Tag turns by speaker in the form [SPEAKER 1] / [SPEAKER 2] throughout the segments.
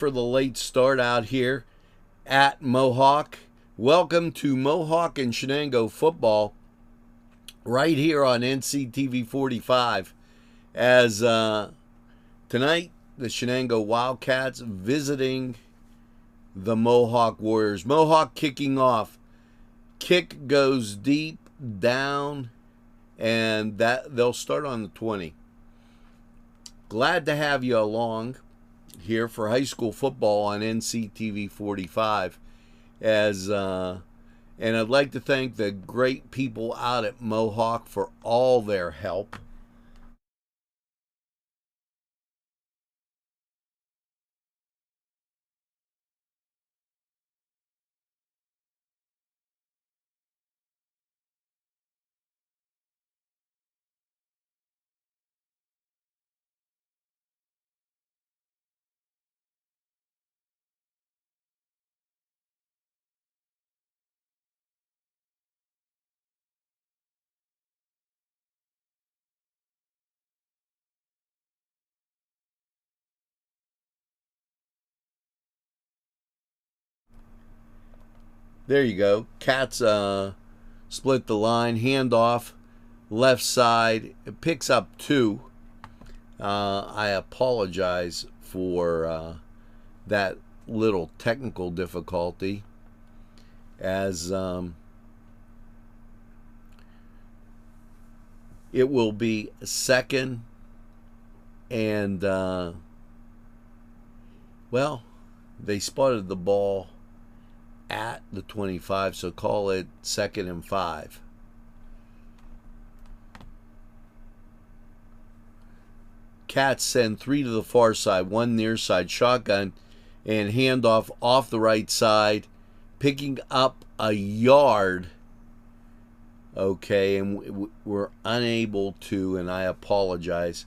[SPEAKER 1] For the late start out here at Mohawk. Welcome to Mohawk and Shenango football right here on NCTV45 as tonight the Shenango Wildcats visiting the Mohawk Warriors. Mohawk kicking off. Kick goes deep down and that they'll start on the 20. Glad to have you along here for high school football on NCTV45 and I'd like to thank the great people out at Mohawk for all their help. There you go. Cats split the line, handoff, left side. It picks up 2. I apologize for that little technical difficulty as it will be second and well, they spotted the ball at the 25, so call it 2nd and 5. Cats send 3 to the far side, 1 near side shotgun, and handoff off the right side, picking up a yard. Okay, and we're unable to, and I apologize,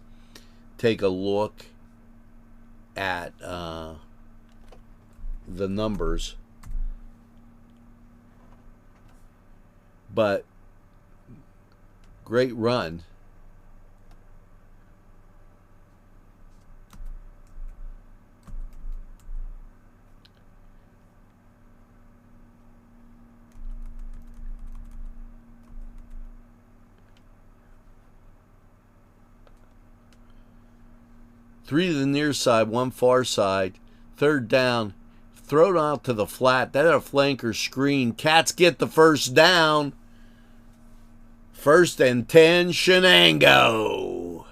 [SPEAKER 1] take a look at the numbers. But great run. Three to the near side, 1 far side. 3rd down. Thrown out to the flat. That had a flanker screen. Cats get the first down. 1st and 10, Shenango.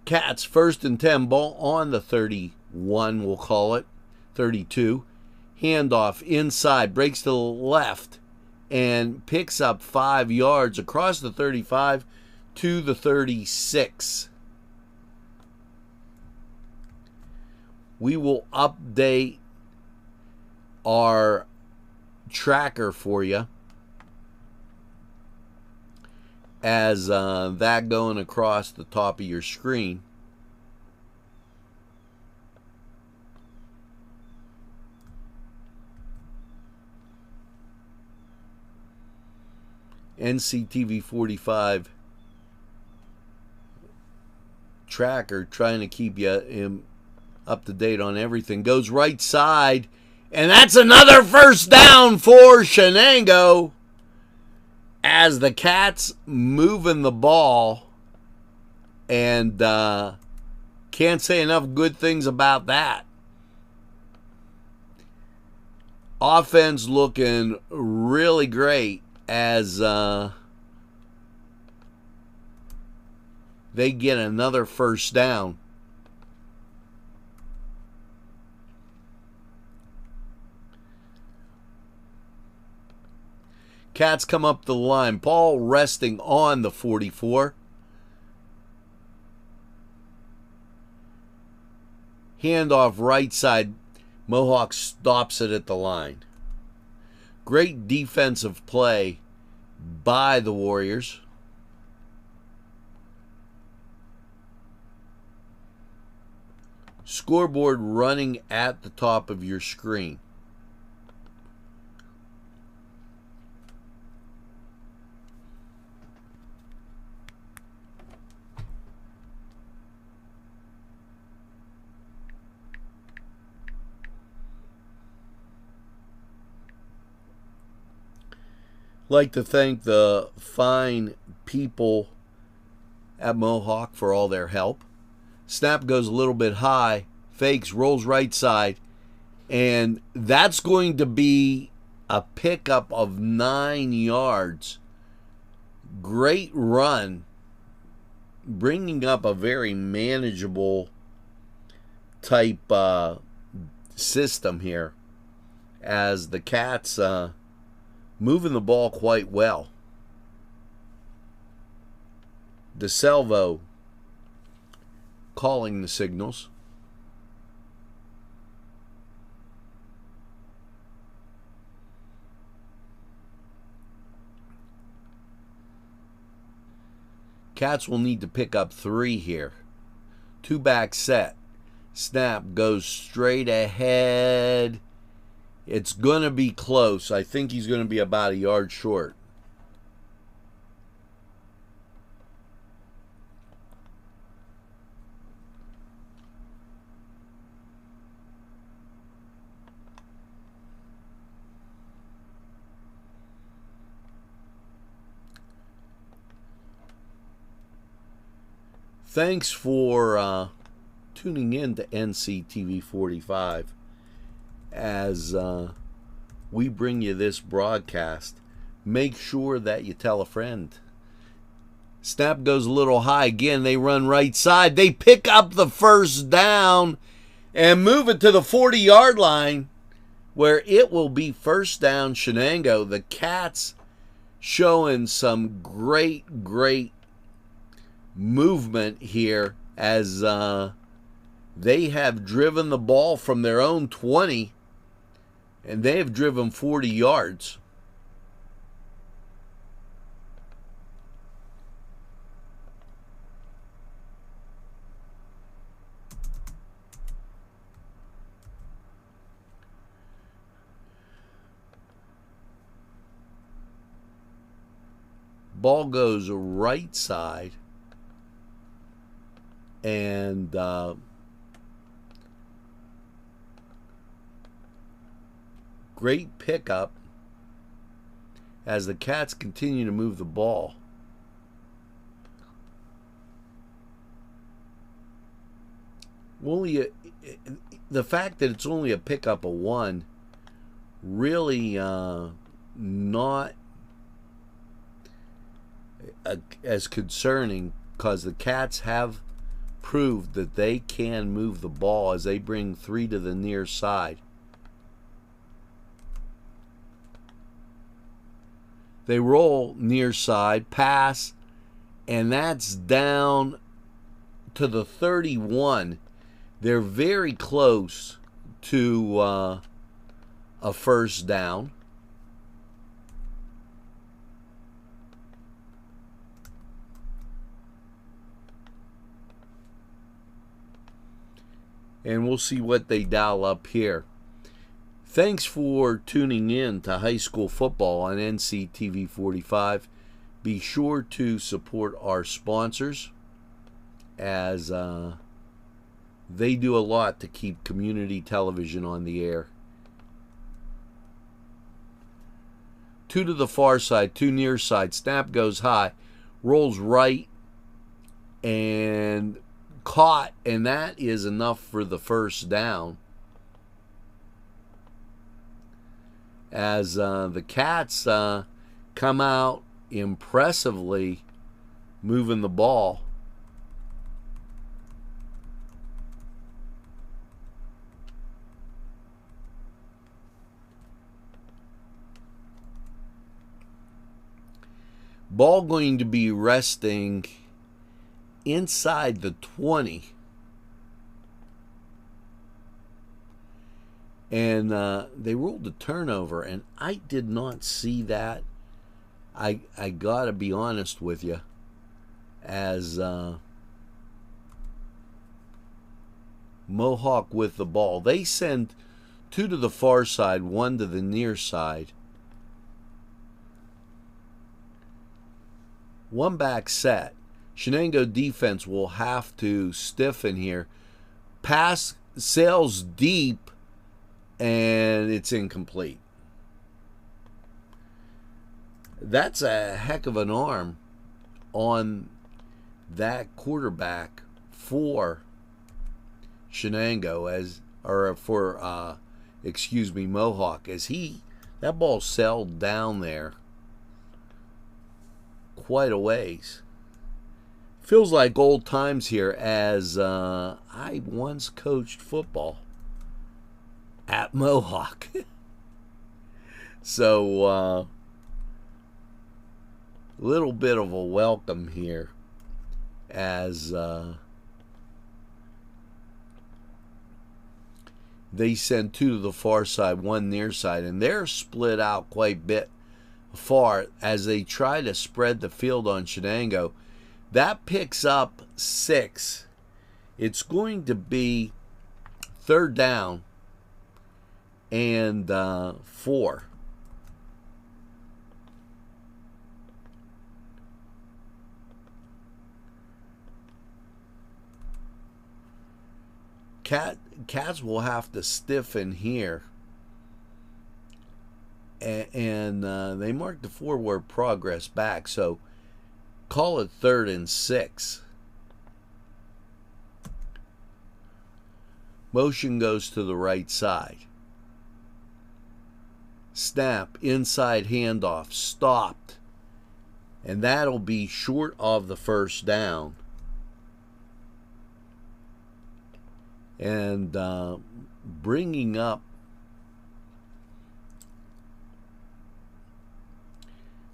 [SPEAKER 1] Cats 1st and 10, ball on the 31, we'll call it, 32. Handoff inside, breaks to the left, and picks up 5 yards across the 35 to the 36. We will update our tracker for you as that going across the top of your screen. NCTV45 tracker trying to keep you up to date on everything. Goes right side, and that's another first down for Shenango as the Cats moving the ball, and can't say enough good things about that. Offense looking really great as they get another first down. Cats come up the line. Ball resting on the 44. Handoff right side. Mohawk stops it at the line. Great defensive play by the Warriors. Scoreboard running at the top of your screen. Like to thank the fine people at Mohawk for all their help. Snap goes a little bit high, fakes, rolls right side, and that's going to be a pickup of 9 yards. Great run, bringing up a very manageable type system here as the Cats moving the ball quite well. DeSalvo calling the signals. Cats will need to pick up 3 here. 2-back set. Snap goes straight ahead. It's going to be close. I think he's going to be about a yard short. Thanks for tuning in to NCTV45 as we bring you this broadcast. Make sure that you tell a friend. Snap goes a little high. Again, they run right side. They pick up the first down and move it to the 40-yard line where it will be first down Shenango. The Cats showing some great movement here as they have driven the ball from their own 20 and they have driven 40 yards. Ball goes right side. And great pickup as the Cats continue to move the ball. The fact that it's only a pickup of 1 really not as concerning, because the Cats have proved that they can move the ball as they bring 3 to the near side. They roll near side, pass, and that's down to the 31. They're very close to a first down. And we'll see what they dial up here. Thanks for tuning in to high school football on NCTV45. Be sure to support our sponsors as they do a lot to keep community television on the air. 2 to the far side, 2 near side. Snap goes high, rolls right, and caught, and that is enough for the first down. As the Cats come out impressively moving the ball. Ball going to be resting inside the 20. and they ruled a turnover, and I did not see that. I gotta be honest with you, as Mohawk with the ball. They send 2 to the far side, 1 to the near side. 1 back set. Shenango defense will have to stiffen here. Pass sails deep, and it's incomplete. That's a heck of an arm on that quarterback for Shenango, Mohawk, as that ball sailed down there quite a ways. Feels like old times here, as I once coached football at Mohawk. So little bit of a welcome here, as they send 2 to the far side, 1 near side, and they're split out quite a bit far as they try to spread the field on Shenango. That picks up 6. It's going to be 3rd down and 4. Cats will have to stiffen here, and they mark the forward progress back, so call it 3rd and 6. Motion goes to the right side. Snap, inside handoff, stopped, and that'll be short of the 1st down. And bringing up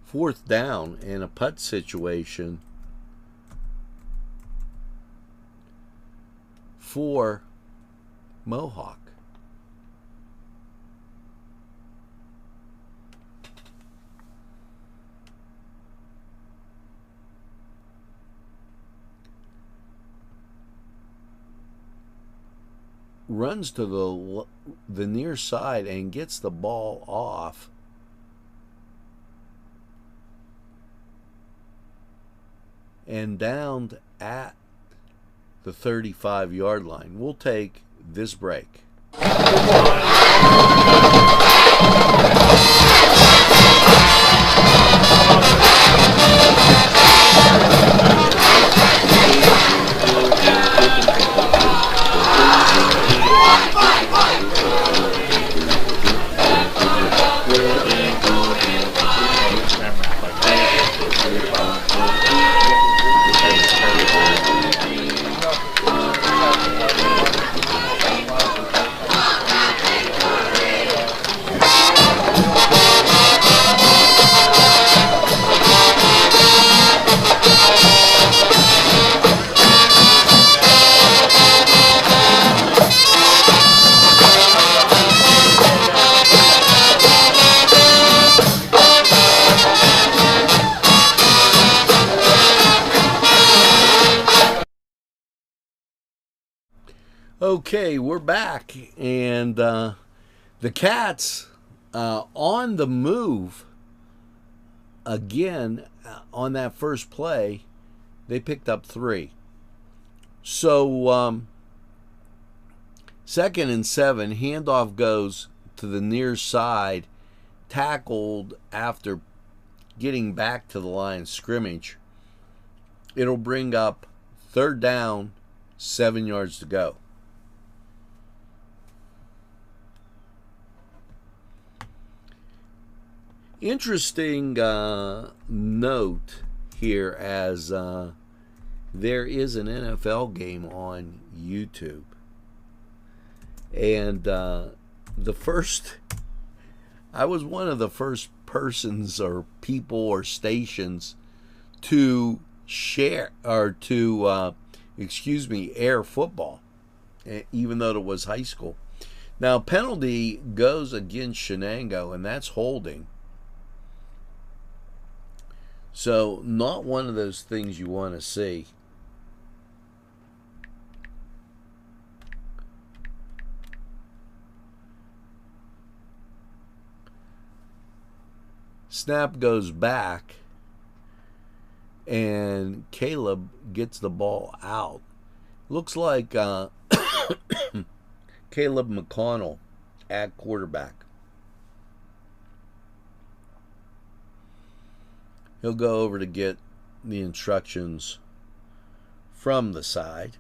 [SPEAKER 1] fourth down in a putt situation for Mohawk. Runs to the near side and gets the ball off. And down at the 35-yard line. We'll take this break. Okay, we're back, and the Cats on the move again on that first play. They picked up 3. So 2nd and 7, handoff goes to the near side, tackled after getting back to the line of scrimmage. It'll bring up 3rd down, 7 yards to go. Interesting note here, as there is an NFL game on YouTube, and I was one of the first persons or people or stations to share or to air football, even though it was high school. Now, penalty goes against Shenango, and that's holding. So, not one of those things you want to see. Snap goes back, and Caleb gets the ball out. Looks like Caleb McConnell at quarterback. He'll go over to get the instructions from the side.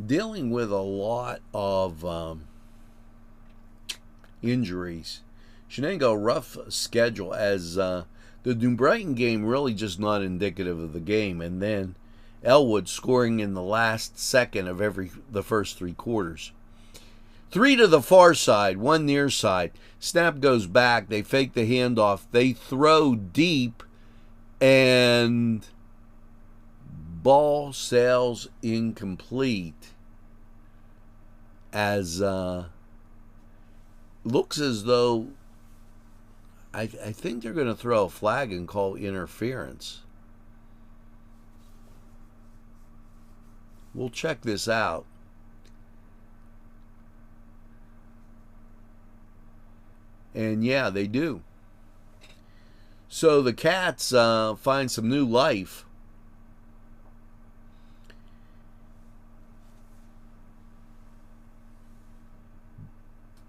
[SPEAKER 1] Dealing with a lot of injuries. Shenango, rough schedule, as the New Brighton game really just not indicative of the game, and then Elwood scoring in the last second of the first 3 quarters. 3 to the far side, 1 near side. Snap goes back. They fake the handoff. They throw deep, and ball sails incomplete. As looks as though I think they're going to throw a flag and call interference. We'll check this out. And yeah, they do. So the Cats find some new life.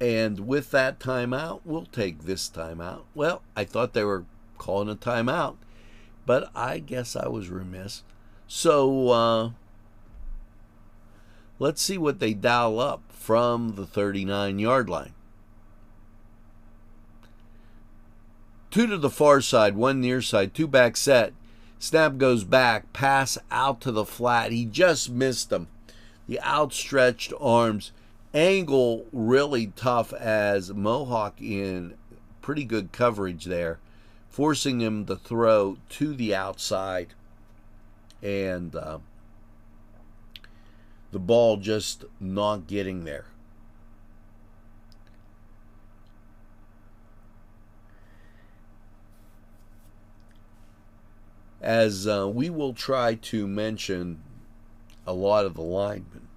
[SPEAKER 1] And with that timeout, we'll take this timeout. Well, I thought they were calling a timeout, but I guess I was remiss. So let's see what they dial up from the 39-yard line. 2 to the far side, 1 near side, 2 back set. Snap goes back, pass out to the flat. He just missed them. The outstretched arms. Angle really tough, as Mohawk in pretty good coverage there, forcing him to throw to the outside, and the ball just not getting there. As we will try to mention a lot of the linemen,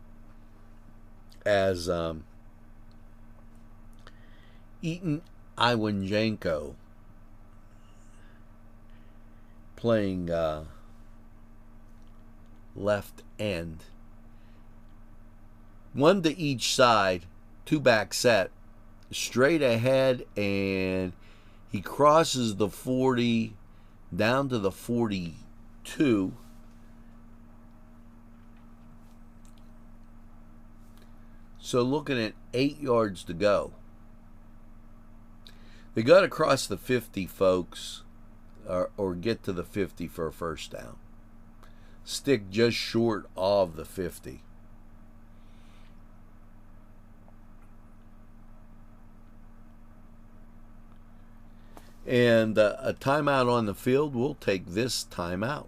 [SPEAKER 1] as Eaton Iwanjenko playing left end. 1 to each side, 2 back set, straight ahead, and he crosses the 40 down to the 42. So looking at 8 yards to go. They got to cross the 50, folks, or get to the 50 for a first down. Stick just short of the 50. And a timeout on the field. We'll take this timeout.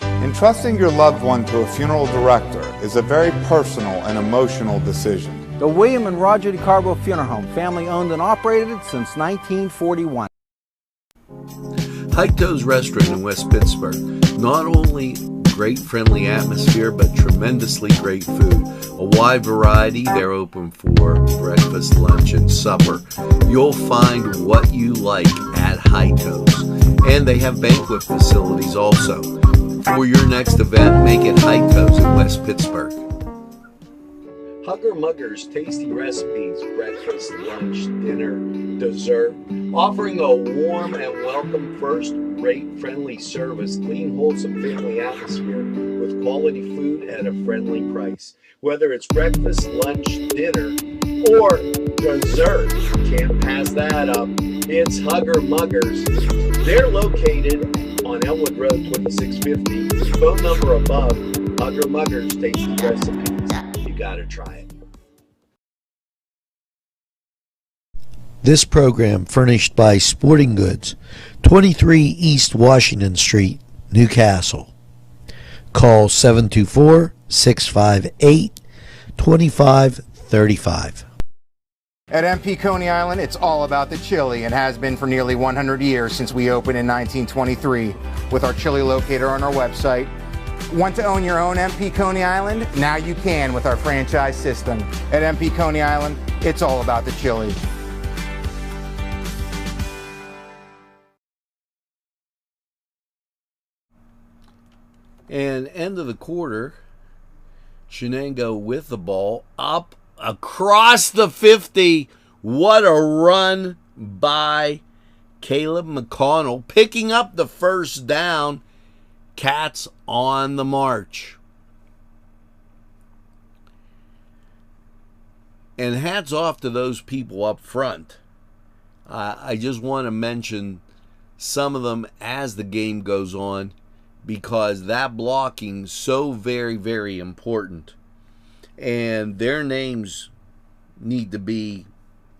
[SPEAKER 2] Entrusting your loved one to a funeral director is a very personal and emotional decision.
[SPEAKER 3] The William and Roger DeCarbo Funeral Home, family owned and operated since 1941.
[SPEAKER 1] Heito's Restaurant in West Pittsburgh. Not only great friendly atmosphere, but tremendously great food. A wide variety. They're open for breakfast, lunch, and supper. You'll find what you like at Heito's. And they have banquet facilities also. For your next event, make it Heito's in West Pittsburgh. Hugger Mugger's tasty recipes, breakfast, lunch, dinner, dessert, offering a warm and welcome first-rate friendly service, clean, wholesome family atmosphere with quality food at a friendly price. Whether it's breakfast, lunch, dinner, or dessert, can't pass that up. It's Hugger Muggers. They're located on Elwood Road 2650. Phone number above. Hugger Muggers tasty recipes. You gotta try it.
[SPEAKER 4] This program furnished by Sporting Goods, 23 East Washington Street, Newcastle. Call 724-658-2535.
[SPEAKER 5] At MP Coney Island, it's all about the chili and has been for nearly 100 years since we opened in 1923 with our chili locator on our website. Want to own your own MP Coney Island? Now you can with our franchise system. At MP Coney Island, it's all about the chili.
[SPEAKER 1] And end of the quarter, Shenango with the ball up across the 50. What a run by Caleb McConnell, picking up the first down. Cats on the march. And hats off to those people up front. I just want to mention some of them as the game goes on, because that blocking so very, very important. And their names need to be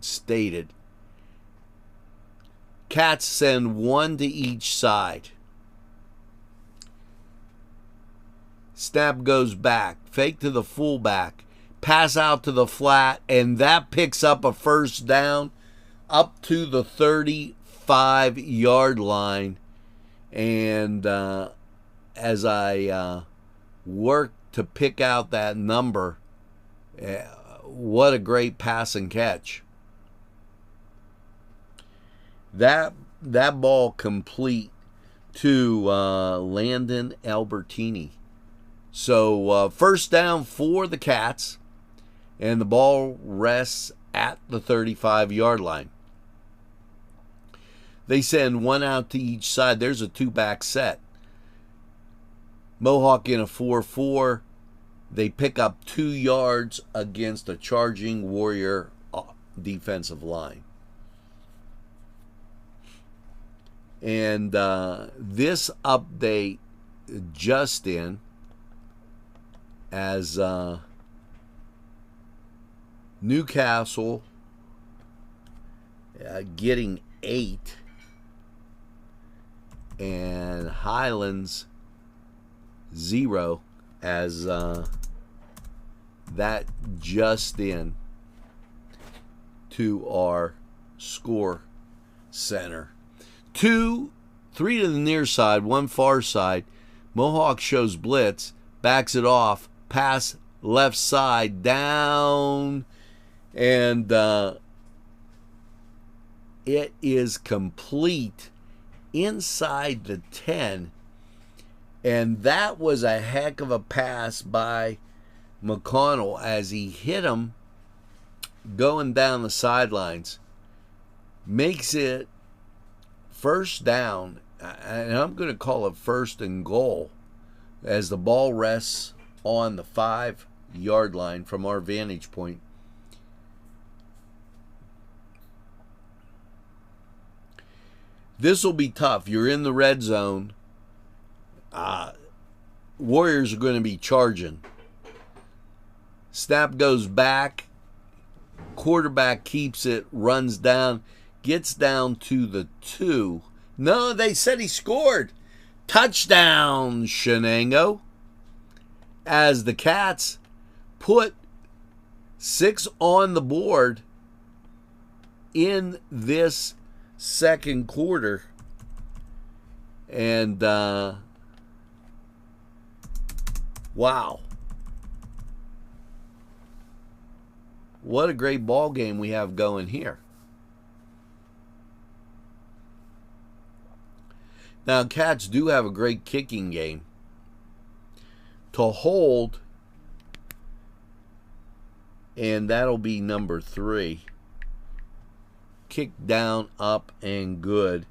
[SPEAKER 1] stated. Cats send one to each side. Snap goes back, fake to the fullback, pass out to the flat, and that picks up a first down up to the 35-yard line. And as I work to pick out that number, what a great pass and catch. That ball complete to Landon Albertini. So first down for the Cats, and the ball rests at the 35-yard line. They send one out to each side. There's a two-back set. Mohawk in a 4-4. They pick up 2 yards against a charging Warrior defensive line. And this update just in, as Newcastle getting 8 and Highlands 0, as that just in to our score center. 3 to the near side, 1 far side. Mohawk shows blitz, backs it off, pass left side down, and it is complete inside the 10. And that was a heck of a pass by McConnell as he hit him going down the sidelines. Makes it first down, and I'm going to call it first and goal, as the ball rests on the 5-yard line from our vantage point. This will be tough. You're in the red zone. Warriors are going to be charging. Snap goes back. Quarterback keeps it, runs down, gets down to the 2. No, they said he scored. Touchdown, Shenango. As the Cats put 6 on the board in this second quarter. And wow. What a great ball game we have going here. Now, Cats do have a great kicking game. To hold, and that'll be number 3. Kick down, up, and good.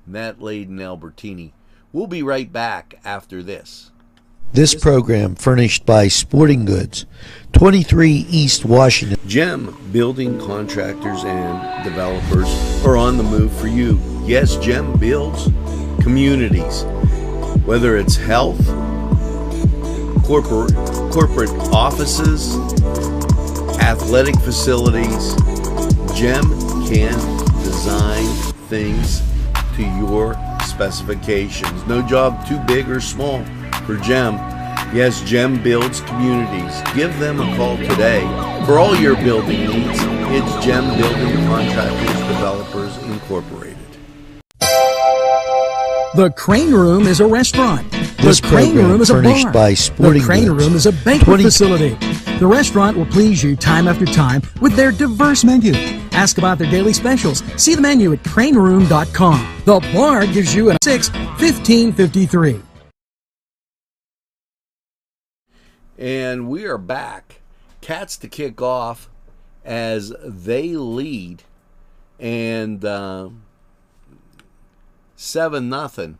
[SPEAKER 1] Matt Layden Albertini. We'll be right back after this.
[SPEAKER 4] This program furnished by Sporting Goods, 23 East Washington.
[SPEAKER 1] Gem Building Contractors and Developers are on the move for you. Yes, Gem builds communities. Whether it's health, corporate offices, athletic facilities, Gem can design things to your specifications. No job too big or small for Gem. Yes, Gem builds communities. Give them a call today. For all your building needs, it's Gem Building Contractors Developers Incorporated.
[SPEAKER 6] The Crane Room is a restaurant.
[SPEAKER 4] This
[SPEAKER 6] The Crane
[SPEAKER 4] program
[SPEAKER 6] Room is a
[SPEAKER 4] furnished
[SPEAKER 6] bar.
[SPEAKER 4] by Sporting
[SPEAKER 6] The Crane
[SPEAKER 4] Goods.
[SPEAKER 6] Room is a banquet facility. The restaurant will please you time after time with their diverse menu. Ask about their daily specials. See the menu at craneroom.com. The bar gives you a 6-1553.
[SPEAKER 1] And we are back. Cats to kick off as they lead. And 7-0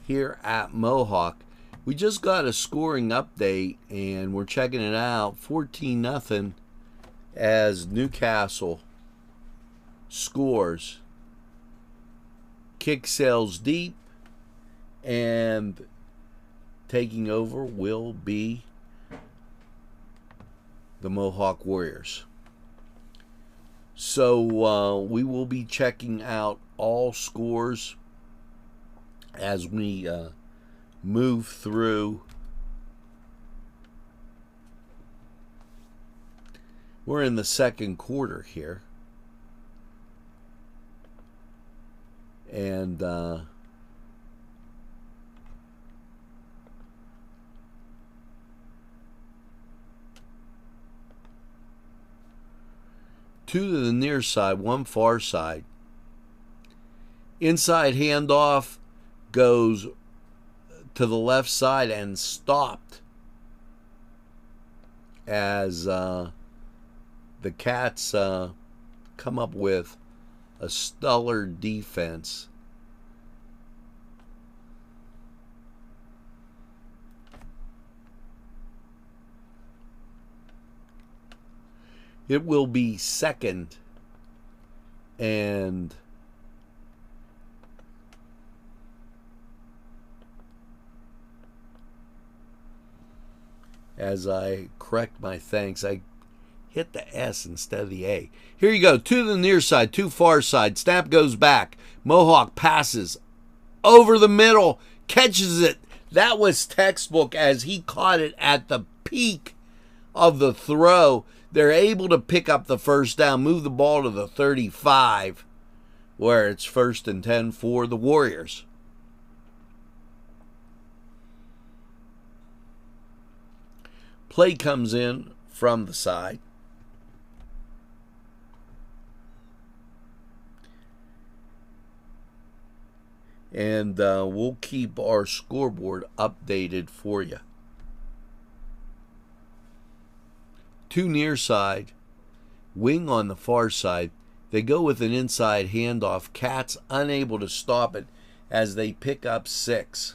[SPEAKER 1] here at Mohawk. We just got a scoring update and we're checking it out. 14-0 as Newcastle scores. Kick sails deep, and taking over will be the Mohawk Warriors. So we will be checking out all scores as we move through. We're in the second quarter here. And two to the near side, one far side. Inside handoff goes to the left side and stopped as the Cats come up with a stellar defense. It will be second and as I correct my thanks, I hit the S instead of the A. Here you go. To the near side, to far side. Snap goes back. Mohawk passes over the middle, catches it. That was textbook as he caught it at the peak of the throw. They're able to pick up the first down, move the ball to the 35, where it's 1st and 10 for the Warriors. Play comes in from the side. And we'll keep our scoreboard updated for you. Two near side, wing on the far side. They go with an inside handoff. Cats unable to stop it as they pick up 6.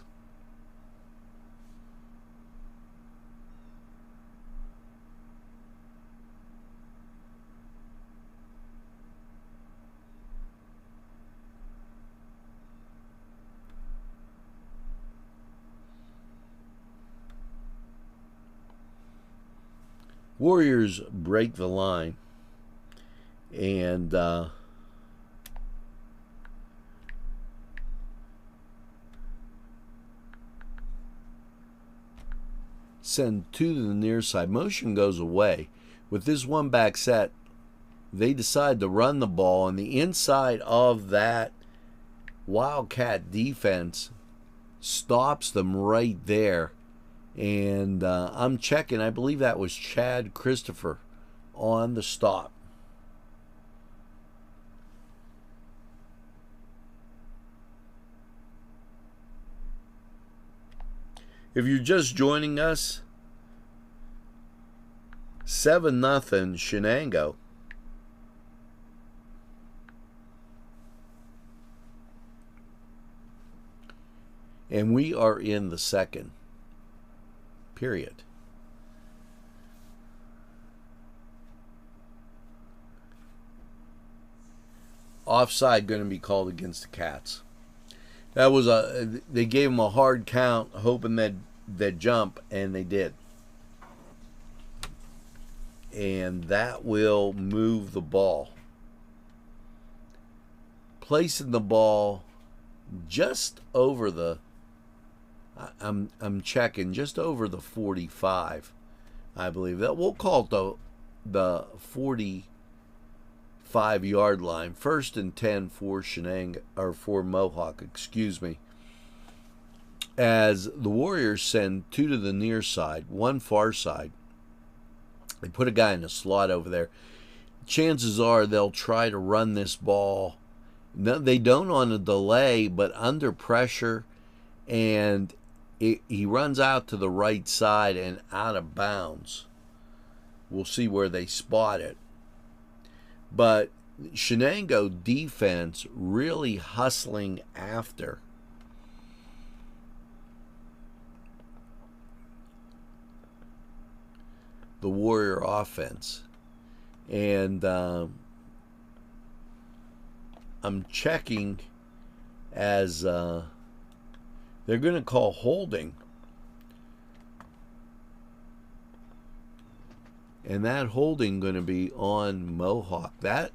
[SPEAKER 1] Warriors break the line and send 2 to the near side. Motion goes away. With this one back set, they decide to run the ball on the inside of that Wildcat defense, stops them right there. And I'm checking, I believe that was Chad Christopher on the stop. If you're just joining us, 7-0 Shenango. And we are in the second period. Offside going to be called against the Cats. That was they gave them a hard count, hoping they'd jump, and they did. And that will move the ball. Placing the ball just over the, I'm checking just over the 45, I believe. That we'll call it the 45-yard line. 1st and 10 for Shenango, or for Mohawk, excuse me. As the Warriors send 2 to the near side, 1 far side. They put a guy in the slot over there. Chances are they'll try to run this ball. No, they don't on a delay, but under pressure, and he runs out to the right side and out of bounds. We'll see where they spot it. But Shenango defense really hustling after. The Warrior offense. And I'm checking as they're going to call holding. And that holding going to be on Mohawk. That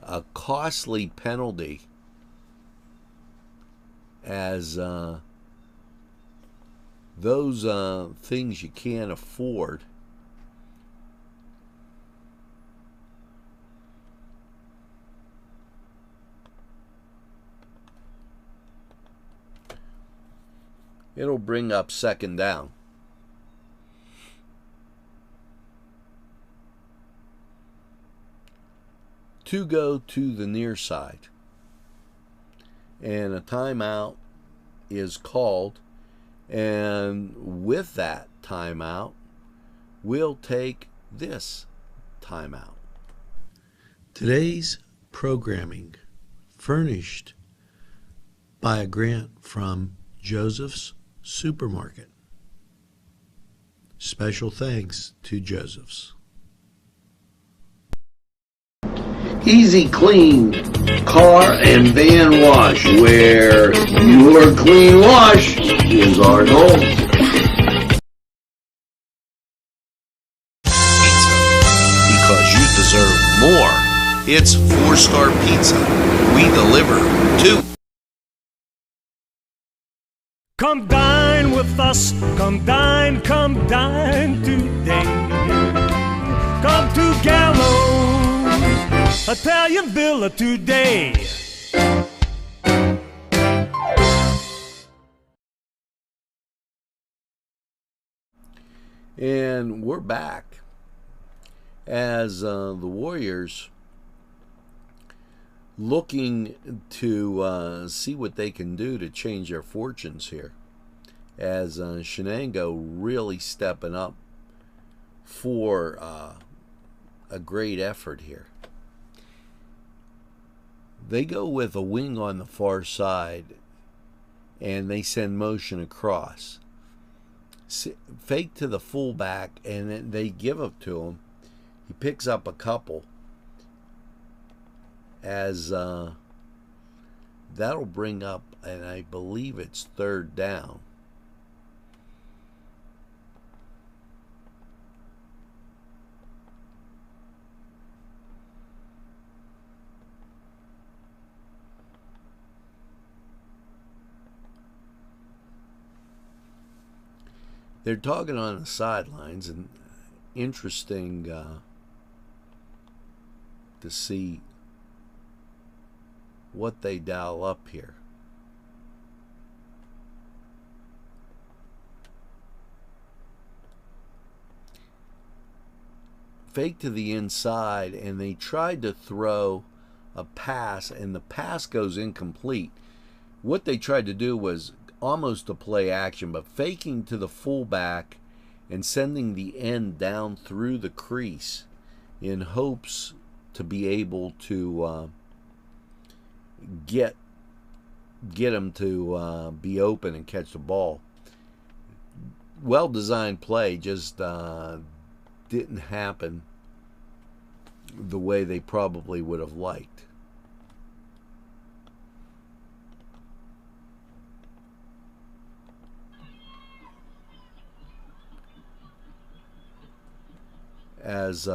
[SPEAKER 1] a costly penalty, as those things you can't afford. It'll bring up 2nd down. To go to the near side. And a timeout is called. And with that timeout, we'll take this timeout.
[SPEAKER 4] Today's programming furnished by a grant from Joseph's Supermarket. Special thanks to Joseph's.
[SPEAKER 1] Easy Clean Car and Van Wash, where your clean wash is our goal. Pizza, because you deserve more. It's 4-star pizza. We deliver too.
[SPEAKER 7] Come dine with us, come dine today. Come to Gallows Italian Villa today.
[SPEAKER 1] And we're back as the Warriors looking to see what they can do to change their fortunes here, as Shenango really stepping up for a great effort here. They go with a wing on the far side, and they send motion across. Fake to the fullback, and then they give it to him. He picks up a couple, as that'll bring up, and I believe it's 3rd down. They're talking on the sidelines, and interesting to see what they dial up here. Fake to the inside, and they tried to throw a pass, and the pass goes incomplete. What they tried to do was almost a play action, but faking to the fullback and sending the end down through the crease in hopes to be able to get him to be open and catch the ball. Well-designed play, just didn't happen the way they probably would have liked. As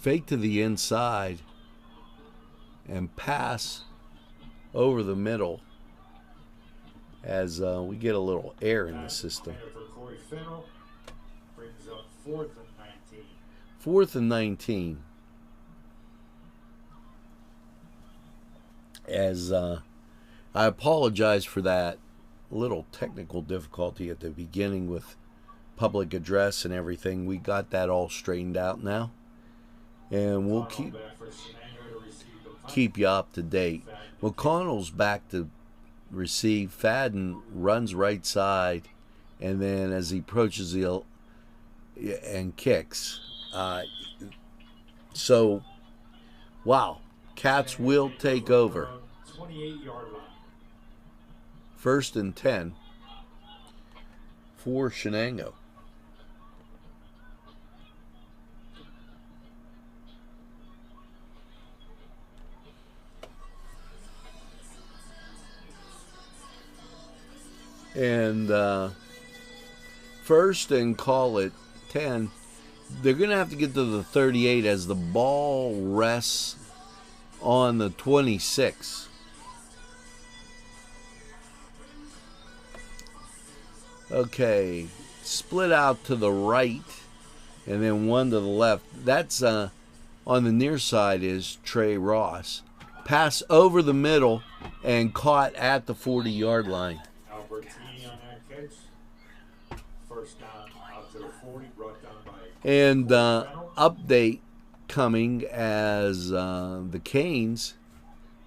[SPEAKER 1] Fake to the inside and pass over the middle as we get a little air in the system.
[SPEAKER 8] Brings up 4th and 19.
[SPEAKER 1] 4th and 19. As I apologize for that little technical difficulty at the beginning with public address and everything. We got that all straightened out now, and we'll keep you up to date. McConnell's back to receive. Fadden runs right side, and then as he approaches the and kicks. So, wow, Cats will take over.
[SPEAKER 8] 28-yard line.
[SPEAKER 1] 1st and 10 for Shenango. And 1st and call it 10. They're going to have to get to the 38 as the ball rests on the 26. Okay, split out to the right and then one to the left. That's on the near side is Trey Ross. Pass over the middle and caught at the 40-yard line.
[SPEAKER 8] Albertini on that catch. 1st down out to the 40, brought down by.
[SPEAKER 1] And update coming as the Canes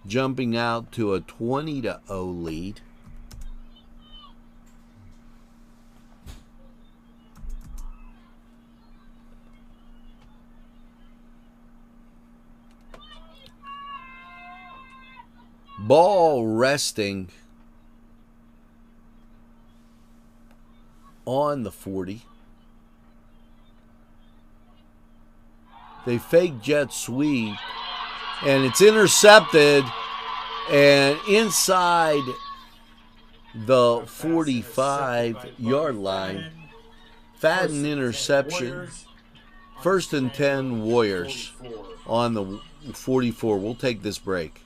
[SPEAKER 1] jumping out to a 20-0 lead. Ball resting on the 40. They fake jet sweep, and it's intercepted, and inside the 45-yard line. Fadden interception. 1st and 10 Warriors on the 44. We'll take this break.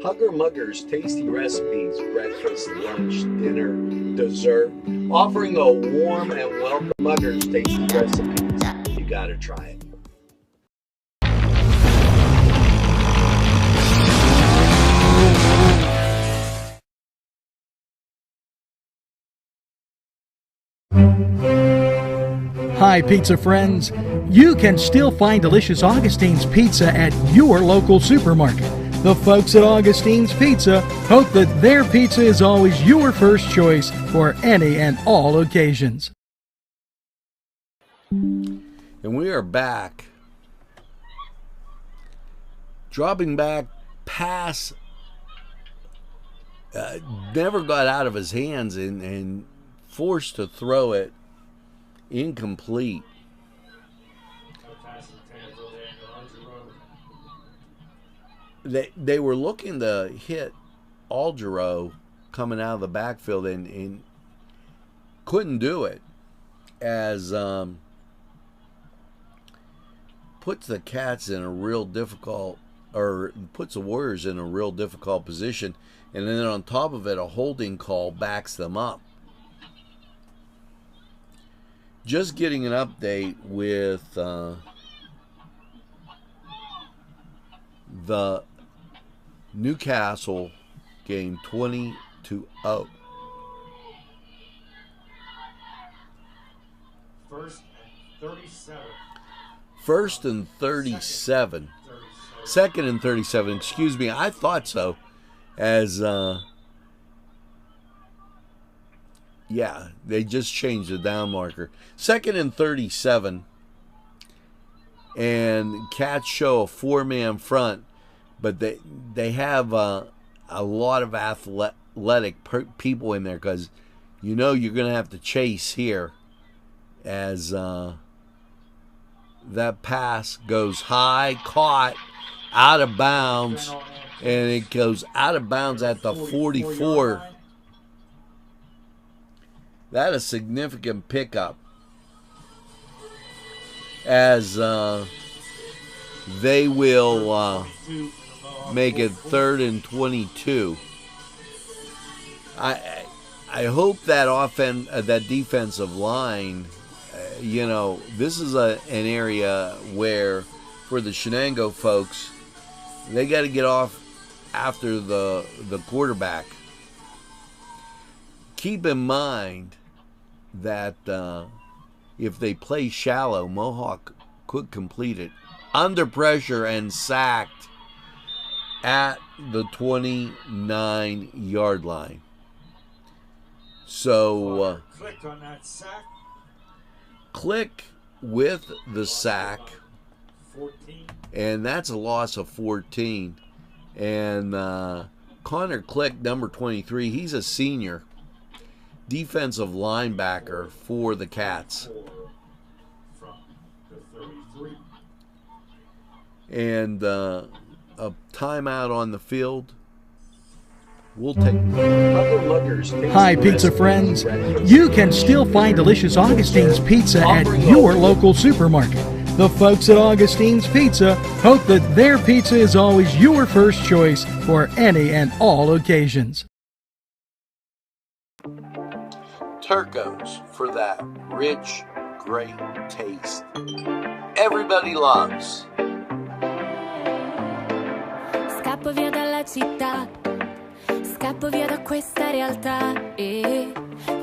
[SPEAKER 4] Hugger Mugger's tasty recipes, breakfast, lunch, dinner, dessert, offering a warm and welcome Mugger's tasty recipes. You gotta try it.
[SPEAKER 6] Hi, pizza friends. You can still find delicious Augustine's Pizza at your local supermarket. The folks at Augustine's Pizza hope that their pizza is always your first choice for any and all occasions.
[SPEAKER 1] And we are back. Dropping back, pass never got out of his hands and forced to throw it incomplete. They were looking to hit Algero coming out of the backfield and couldn't do it, as puts the Cats in a real difficult, or puts the Warriors in a real difficult position, and then on top of it a holding call backs them up. Just getting an update with the Newcastle game 20-0. First and 37. 2nd and 37. Excuse me. I thought so. As yeah, they just changed the down marker. 2nd and 37. And Cats show a 4-man front, but they have a lot of athletic people in there, because you know you're going to have to chase here, as that pass goes high, caught, out of bounds, and it goes out of bounds at the 44. That is a significant pickup, as they will make it 3rd and 22. I hope that that defensive line, this is an area where, for the Shenango folks, they got to get off after the quarterback. Keep in mind that if they play shallow, Mohawk could complete it under pressure and sacked at the 29-yard line. So
[SPEAKER 8] click on that sack.
[SPEAKER 1] Click with the sack.
[SPEAKER 8] 14.
[SPEAKER 1] And that's a loss of 14. And Connor Click, number 23, he's a senior defensive linebacker for the Cats.
[SPEAKER 8] From the 33.
[SPEAKER 1] And a timeout on the field. We'll take.
[SPEAKER 6] Hi, pizza friends. You can still find delicious Augustine's Pizza at your local supermarket. The folks at Augustine's Pizza hope that their pizza is always your first choice for any and all occasions.
[SPEAKER 1] Turco's for that rich, great taste everybody loves.
[SPEAKER 9] Scappo via dalla città, scappo via da questa realtà e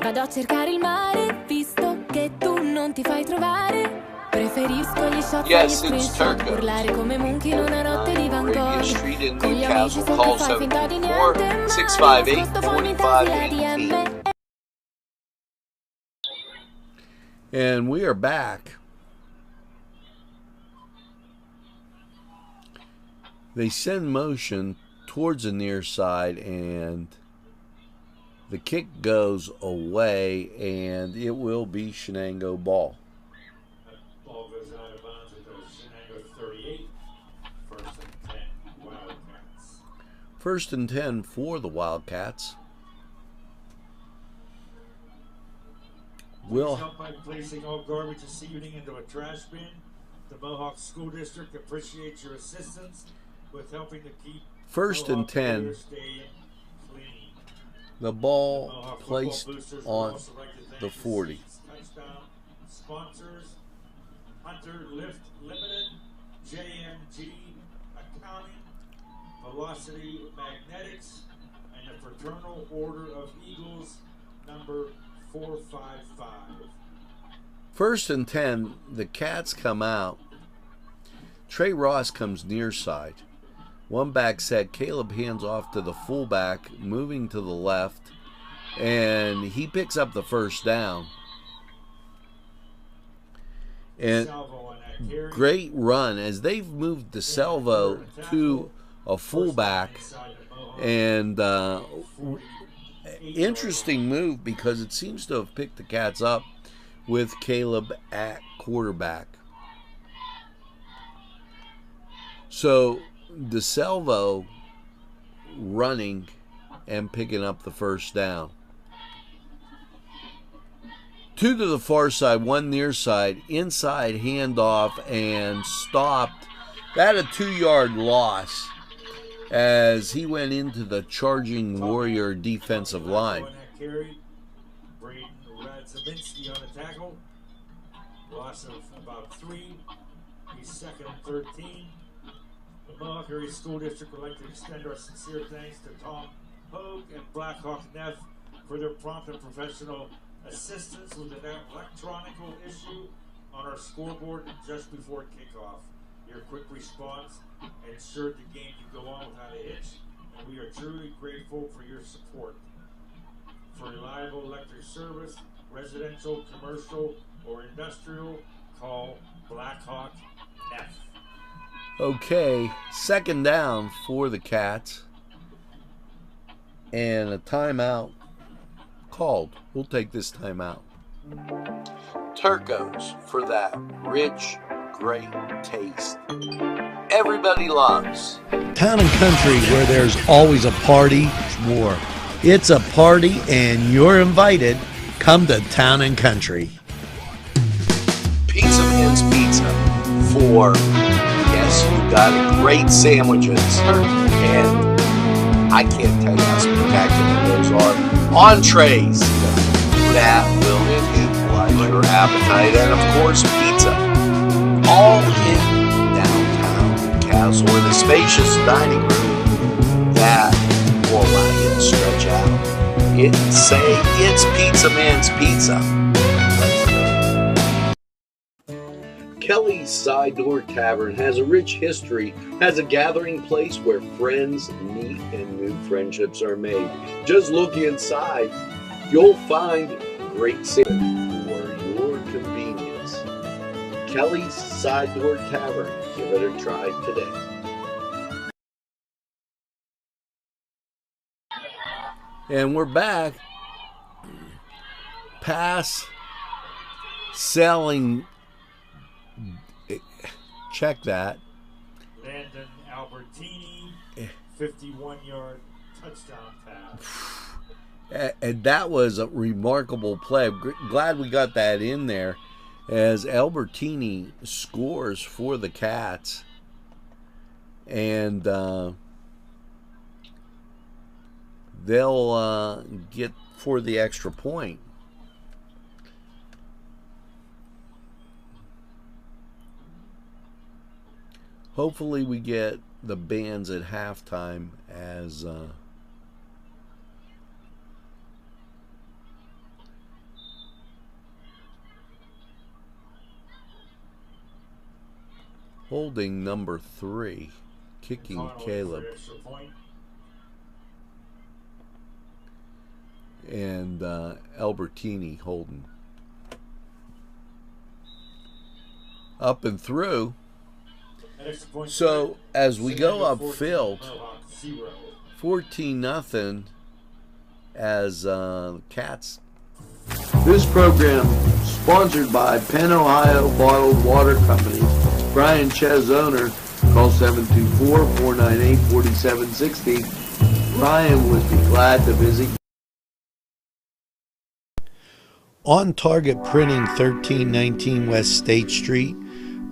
[SPEAKER 9] vado a cercare il mare, visto che tu non ti fai trovare. Preferisco gli shot e gli screenshot, urlare come Monkey in una notte di Van Gogh. Con gli amici so che fai finta di niente, ma nascosto poi mi tagli la DM.
[SPEAKER 1] And we are back. They send motion towards the near side, and the kick goes away, and it will be Shenango ball.
[SPEAKER 8] That ball goes out of bounds at the Shenango 38. 1st and 10, Wildcats.
[SPEAKER 1] 1st and 10 for the Wildcats.
[SPEAKER 8] Please help by placing all garbage and seating into a trash bin. The Mohawk School District appreciates your assistance with helping to keep
[SPEAKER 1] 1st and 10. The ball placed on the 40.
[SPEAKER 8] Touchdown sponsors: Hunter Lift Limited, JMG Accounting, Velocity Magnetics, and the Fraternal Order of Eagles, number 455.
[SPEAKER 1] 1st and 10, the Cats come out. Trey Ross comes near side. One back set. Caleb hands off to the fullback, moving to the left, and he picks up the first down. And great run as they've moved DeSalvo to a fullback, and interesting move because it seems to have picked the Cats up with Caleb at quarterback. So DeSalvo running and picking up the first down. 2 to the far side, 1 near side, inside handoff and stopped. That a 2-yard loss as he went into the charging Warrior defensive line.
[SPEAKER 8] Braden Radzaminski on the tackle. Loss of about 3. He's 2nd and 13. The Mohawk Area School District would like to extend our sincere thanks to Tom Hogue and Blackhawk Neff for their prompt and professional assistance with an electronic issue on our scoreboard just before kickoff. Your quick response ensured the game could go on without a hitch, and we are truly grateful for your support. For reliable electric service, residential, commercial, or industrial, call Blackhawk Neff.
[SPEAKER 1] Okay, 2nd down for the Cats. And a timeout called. We'll take this timeout. Turco's for that rich, great taste everybody loves.
[SPEAKER 10] Town and country where there's always a party, more. It's a party and you're invited. Come to Town and Country.
[SPEAKER 1] Pizza Man's Pizza for yes, got great sandwiches, and I can't tell you how spectacular those are. Entrees that will equalize your appetite, and of course pizza. All in downtown Castle in a spacious dining room that will allow you to stretch out. It's Pizza Man's Pizza.
[SPEAKER 4] Kelly's Side Door Tavern has a rich history as a gathering place where friends meet and new friendships are made. Just look inside. You'll find great sitting for your convenience. Kelly's Side Door Tavern. Give it a try today.
[SPEAKER 1] And we're back. Pass selling. Check that.
[SPEAKER 8] Landon Albertini, 51-yard touchdown pass.
[SPEAKER 1] And that was a remarkable play. Glad we got that in there, as Albertini scores for the Cats. And they'll get for the extra point. Hopefully we get the bands at halftime as holding number 3, kicking Caleb. And Albertini holding. Up and through. So as we go upfield, 14-0 as Cats. This program sponsored by Penn Ohio Bottled Water Company. Brian Ches, owner. Call 724-498-4760. Brian would be glad to visit.
[SPEAKER 10] On Target Printing, 1319 West State Street.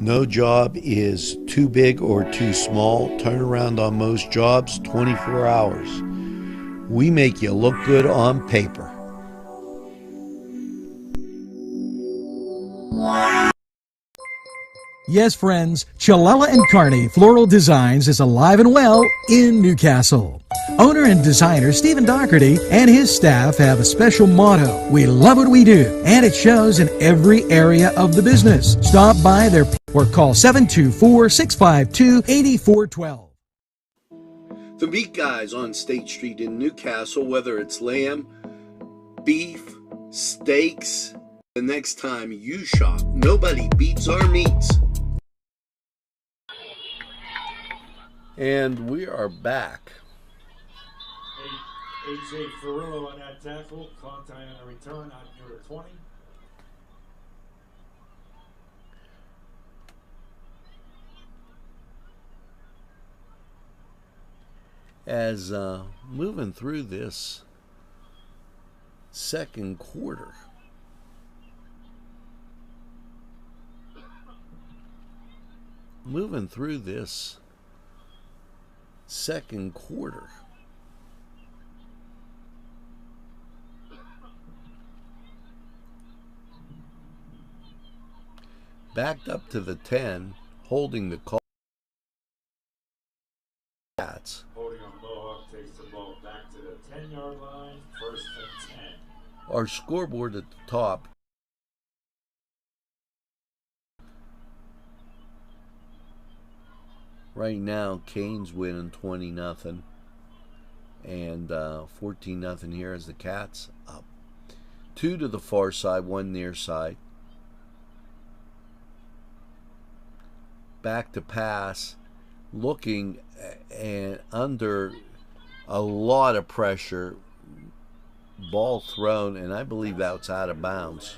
[SPEAKER 10] No job is too big or too small. Turnaround on most jobs, 24 hours. We make you look good on paper.
[SPEAKER 6] Yes, friends, Chalella and Carney Floral Designs is alive and well in Newcastle. Owner and designer Stephen Doherty and his staff have a special motto: we love what we do, and it shows in every area of the business. Stop by their or call 724-652-8412.
[SPEAKER 1] The meat guys on State Street in Newcastle, whether it's lamb, beef, steaks, the next time you shop, nobody beats our meats. And we are back.
[SPEAKER 8] A.J. Ferrillo on that tackle. Contact on the return on near 20.
[SPEAKER 1] As moving through this second quarter, backed up to the 10, holding the call.
[SPEAKER 8] Holding on Mohawk takes the ball back to the 10-yard line, 1st and 10.
[SPEAKER 1] Our scoreboard at the top. Right now, Canes winning 20-0, and 14-0 here as the Cats up. 2 to the far side, 1 near side. Back to pass, looking and under a lot of pressure. Ball thrown, and I believe that's out of bounds.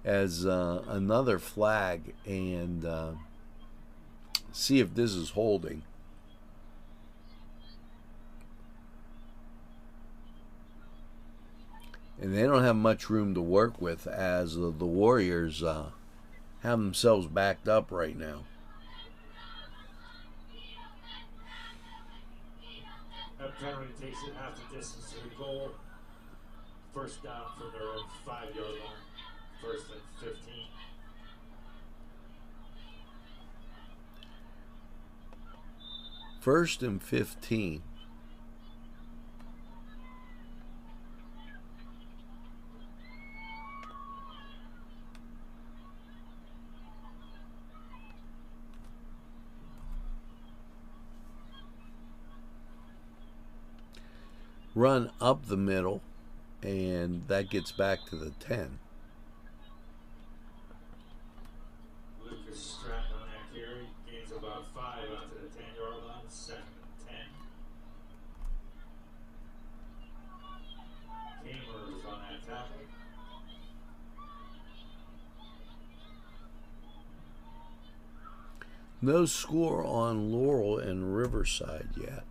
[SPEAKER 1] As another flag, and see if this is holding. And they don't have much room to work with, as the Warriors have themselves backed up right now.
[SPEAKER 8] That penalty takes it half the distance to the goal. First down from their own 5-yard line. First and 15.
[SPEAKER 1] First and 15. Run up the middle, and that gets back to the 10.
[SPEAKER 8] Lucas Stratton on that carry gains about 5 onto the 10-yard line. Second and 10. Kamer is on that tackle.
[SPEAKER 1] No score on Laurel and Riverside yet.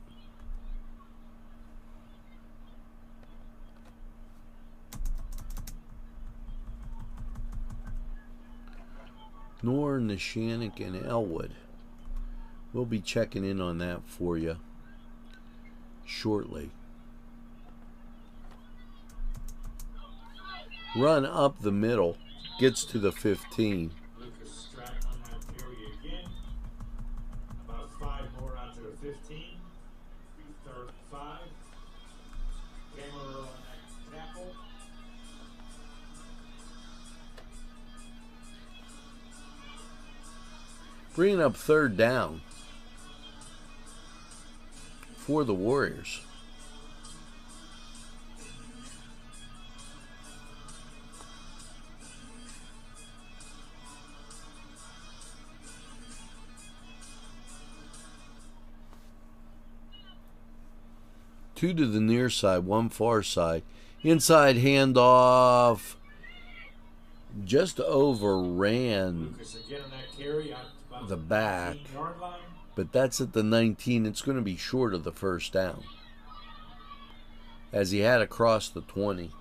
[SPEAKER 1] Nor Neshannock and Elwood. We'll be checking in on that for you shortly. Run up the middle, gets to the 15.
[SPEAKER 8] Lucas Stratton on that carry again. About 5 more onto the 15. Be third and 5. Kamer on that tackle.
[SPEAKER 1] Bringing up third down for the Warriors. Two to the near side, one far side. Inside handoff. Just overran
[SPEAKER 8] Lucas again on that carry on about
[SPEAKER 1] the back,
[SPEAKER 8] 19-yard line.
[SPEAKER 1] but that's at the 19. It's going to be short of the first down, as he had across the 20.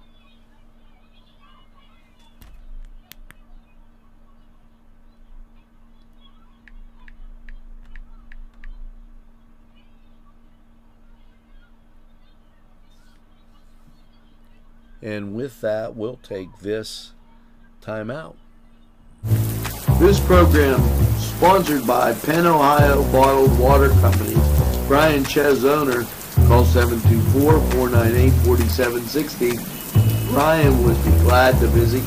[SPEAKER 1] And with that, we'll take this timeout. This program sponsored by Penn Ohio Bottled Water Company. Brian Ches, owner. Call 724-498-4760. Brian would be glad to visit.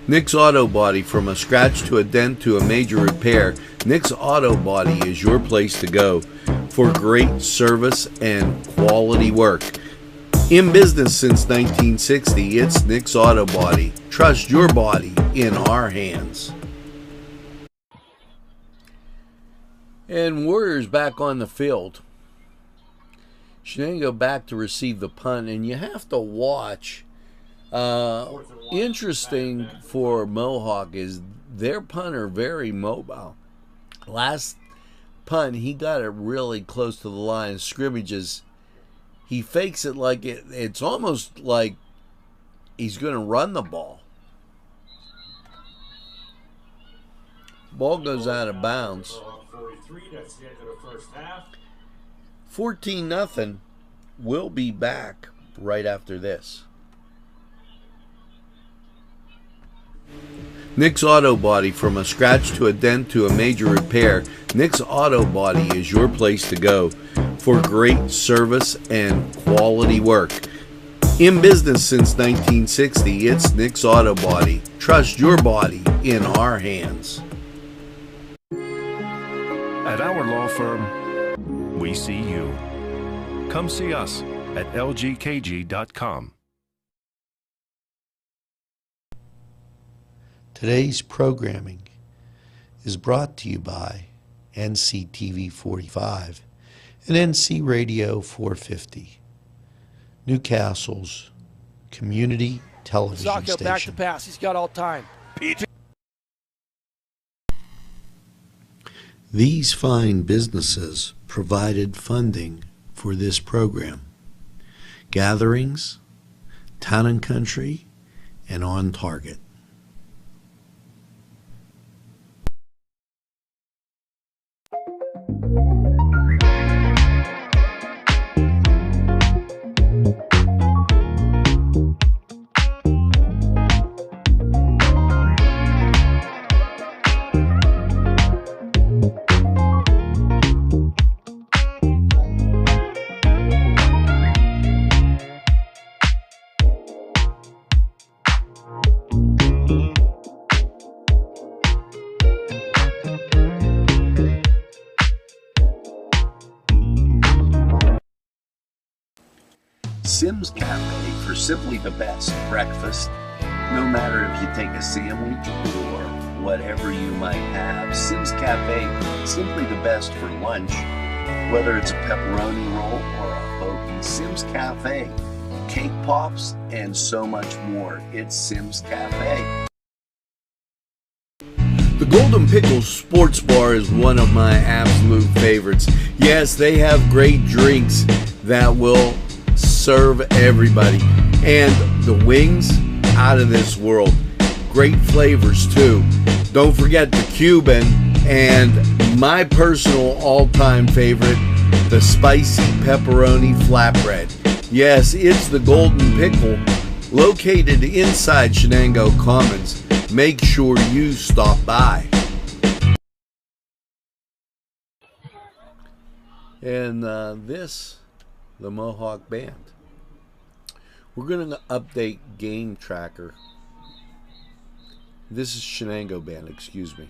[SPEAKER 1] Nick's Auto Body, from a scratch to a dent to a major repair. Nick's Auto Body is your place to go for great service and quality work. In business since 1960, it's Nick's Auto Body. Trust your body in our hands. And Warriors back on the field. Shenango back to receive the punt, and you have to watch. Interesting for Mohawk is their punter very mobile. Last punt, he got it really close to the line of scrimmages. He fakes it like it's almost like he's going to run the ball. Ball goes out of bounds. 14-0. We'll be back right after this. Nick's Auto Body, from a scratch to a dent to a major repair. Nick's Auto Body is your place to go for great service and quality work. In business since 1960, it's Nick's Auto Body. Trust your body in our hands.
[SPEAKER 11] At our law firm, we see you. Come see us at lgkg.com.
[SPEAKER 10] Today's programming is brought to you by NCTV45 and NC Radio 450, Newcastle's community television
[SPEAKER 12] Zacchio
[SPEAKER 10] station.
[SPEAKER 12] back to pass. He's got all time.
[SPEAKER 10] These fine businesses provided funding for this program. Gatherings, Town and Country, and On Target.
[SPEAKER 1] Simms Cafe for simply the best breakfast. No matter if you take a sandwich or whatever you might have, Simms Cafe, simply the best for lunch. Whether it's a pepperoni roll or a hoagie, Simms Cafe, cake pops, and so much more. It's Simms Cafe. The Golden Pickles Sports Bar is one of my absolute favorites. Yes, they have great drinks that will serve everybody. And the wings, out of this world. Great flavors too. Don't forget the Cuban and my personal all-time favorite, the spicy pepperoni flatbread. Yes, it's the Golden Pickle, located inside Shenango Commons. Make sure you stop by. And the Mohawk Band. We're going to update Game Tracker. This is Shenango Band, excuse me.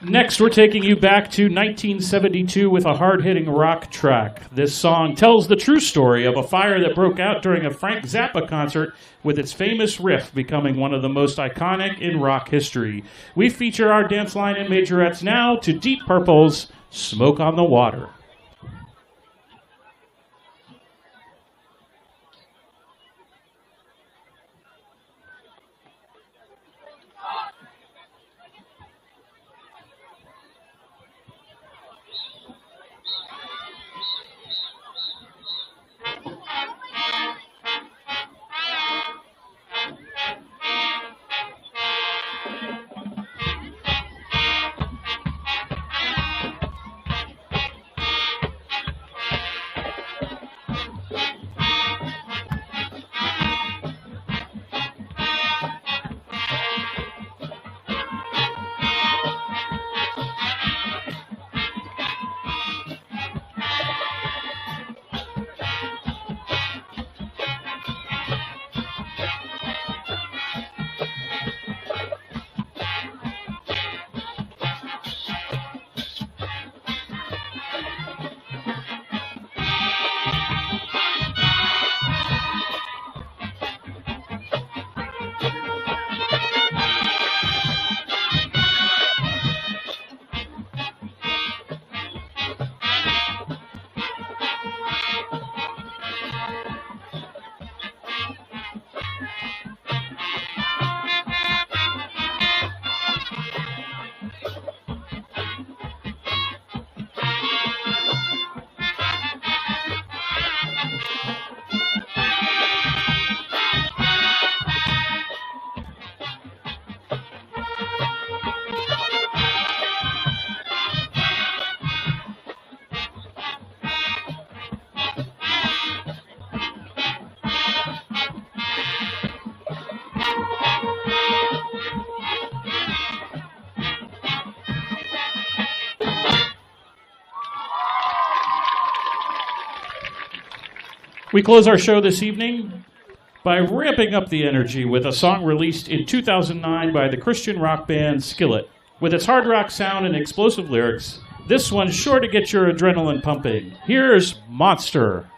[SPEAKER 12] Next, we're taking you back to 1972 with a hard-hitting rock track. This song tells the true story of a fire that broke out during a Frank Zappa concert, with its famous riff becoming one of the most iconic in rock history. We feature our dance line and majorettes now to Deep Purple's Smoke on the Water. We close our show this evening by ramping up the energy with a song released in 2009 by the Christian rock band Skillet. With its hard rock sound and explosive lyrics, this one's sure to get your adrenaline pumping. Here's Monster.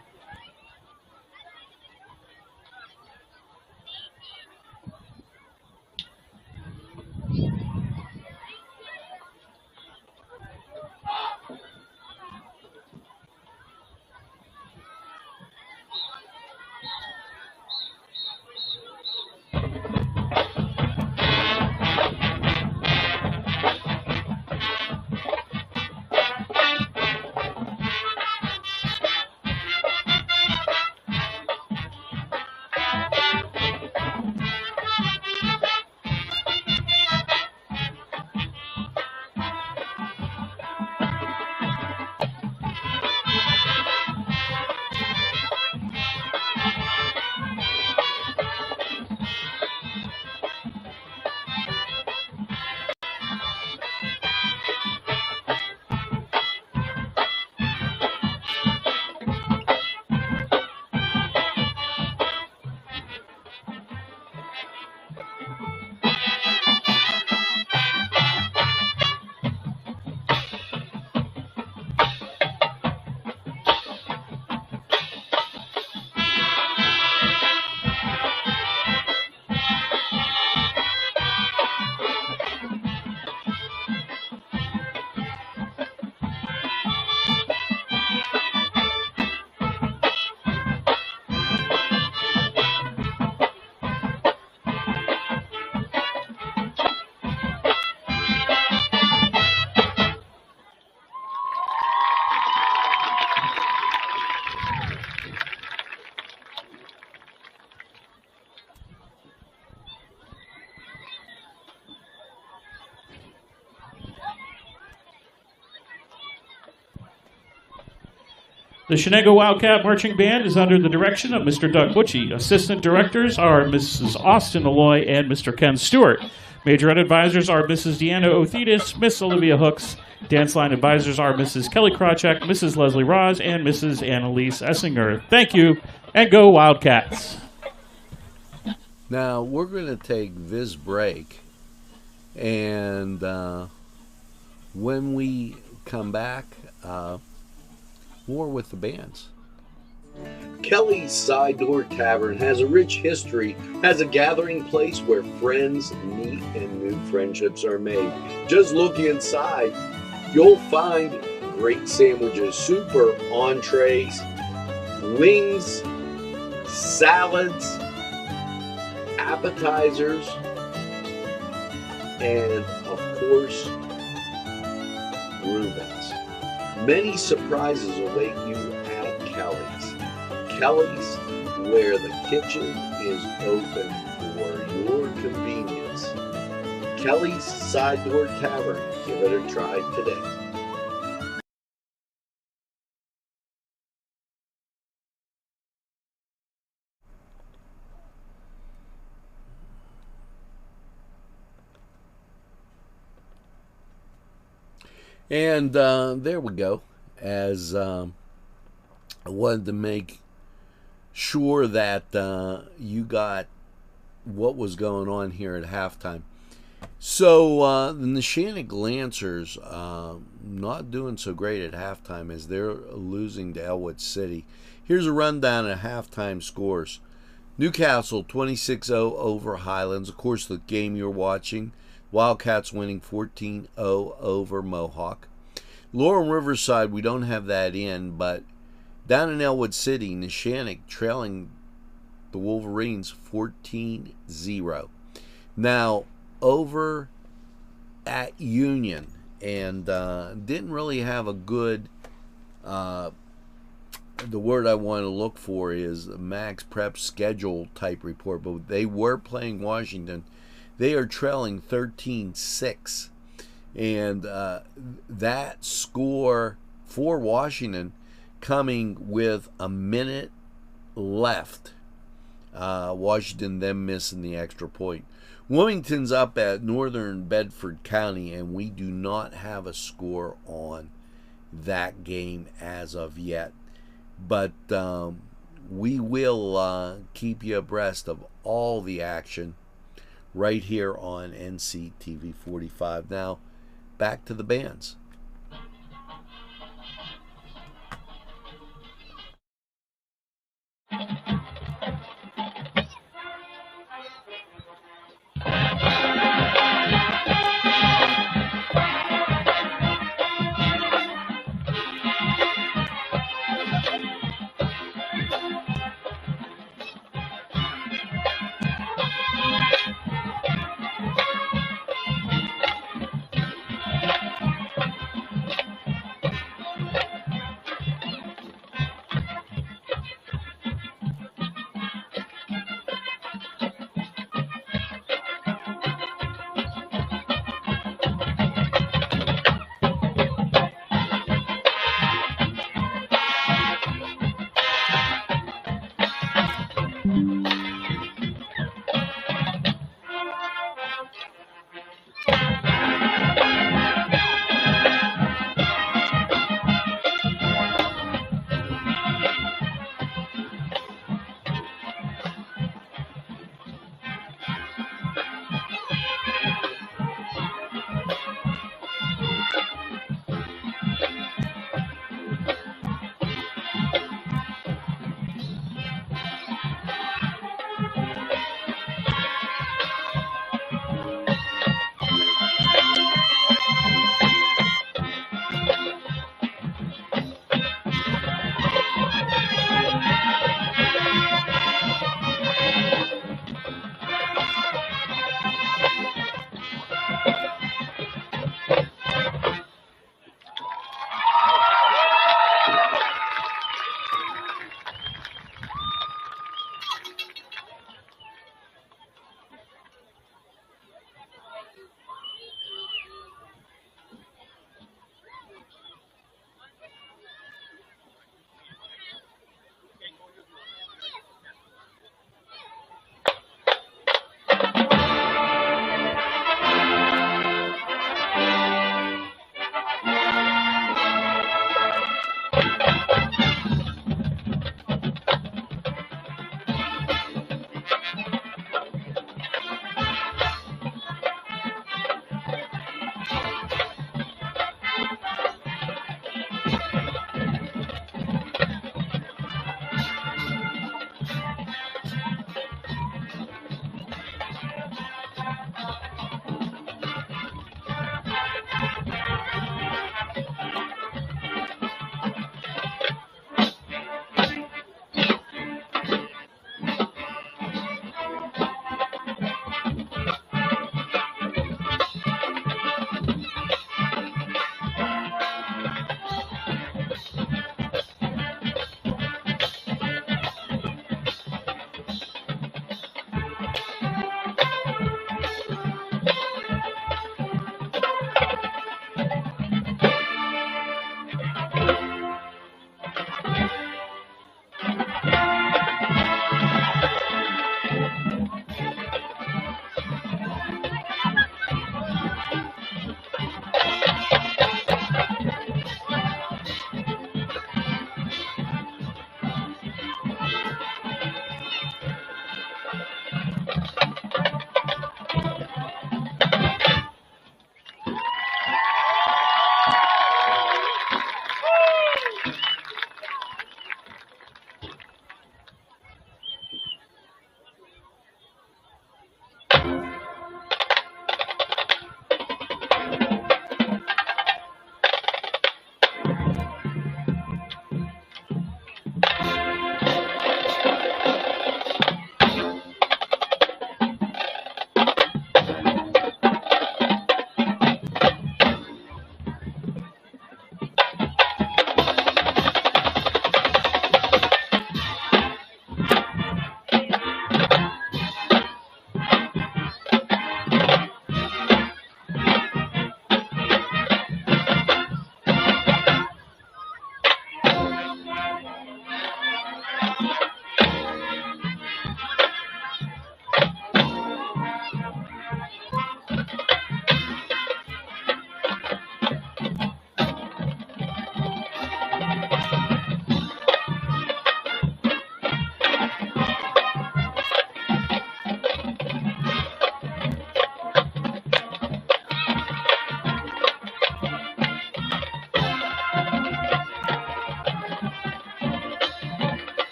[SPEAKER 12] The Shenango Wildcat Marching Band is under the direction of Mr. Doug Butchie. Assistant directors are Mrs. Austin Alloy and Mr. Ken Stewart. Major ed advisors are Mrs. Deanna Othidis, Miss Olivia Hooks. Dance line advisors are Mrs. Kelly Krawcheck, Mrs. Leslie Roz, and Mrs. Annalise Essinger. Thank you, and go Wildcats.
[SPEAKER 1] Now, we're going to take this break, and when we come back, more with the bands.
[SPEAKER 4] Kelly's Side Door Tavern has a rich history as a gathering place where friends meet and new friendships are made. Just look inside. You'll find great sandwiches, super entrees, wings, salads, appetizers, and of course, Rubens. Many surprises await you at Kelly's. Kelly's, where the kitchen is open for your convenience. Kelly's Side Door Tavern. Give it a try today.
[SPEAKER 1] And there we go. As I wanted to make sure that you got what was going on here at halftime. So the Neshannock Lancers not doing so great at halftime as they're losing to Elwood City. Here's a rundown of halftime scores. Newcastle 26-0 over Highlands. Of course, the game you're watching. Wildcats winning 14-0 over Mohawk. Laurel and Riverside, we don't have that in, but down in Elwood City, Neshannock trailing the Wolverines 14-0. Now, over at Union, and didn't really have a good, the word I want to look for is Max Prep schedule type report, but they were playing Washington. They are trailing 13-6. And that score for Washington coming with a minute left. Washington then missing the extra point. Wilmington's up at Northern Bedford County, and we do not have a score on that game as of yet. But we will keep you abreast of all the action right here on NCTV45. Now, back to the bands.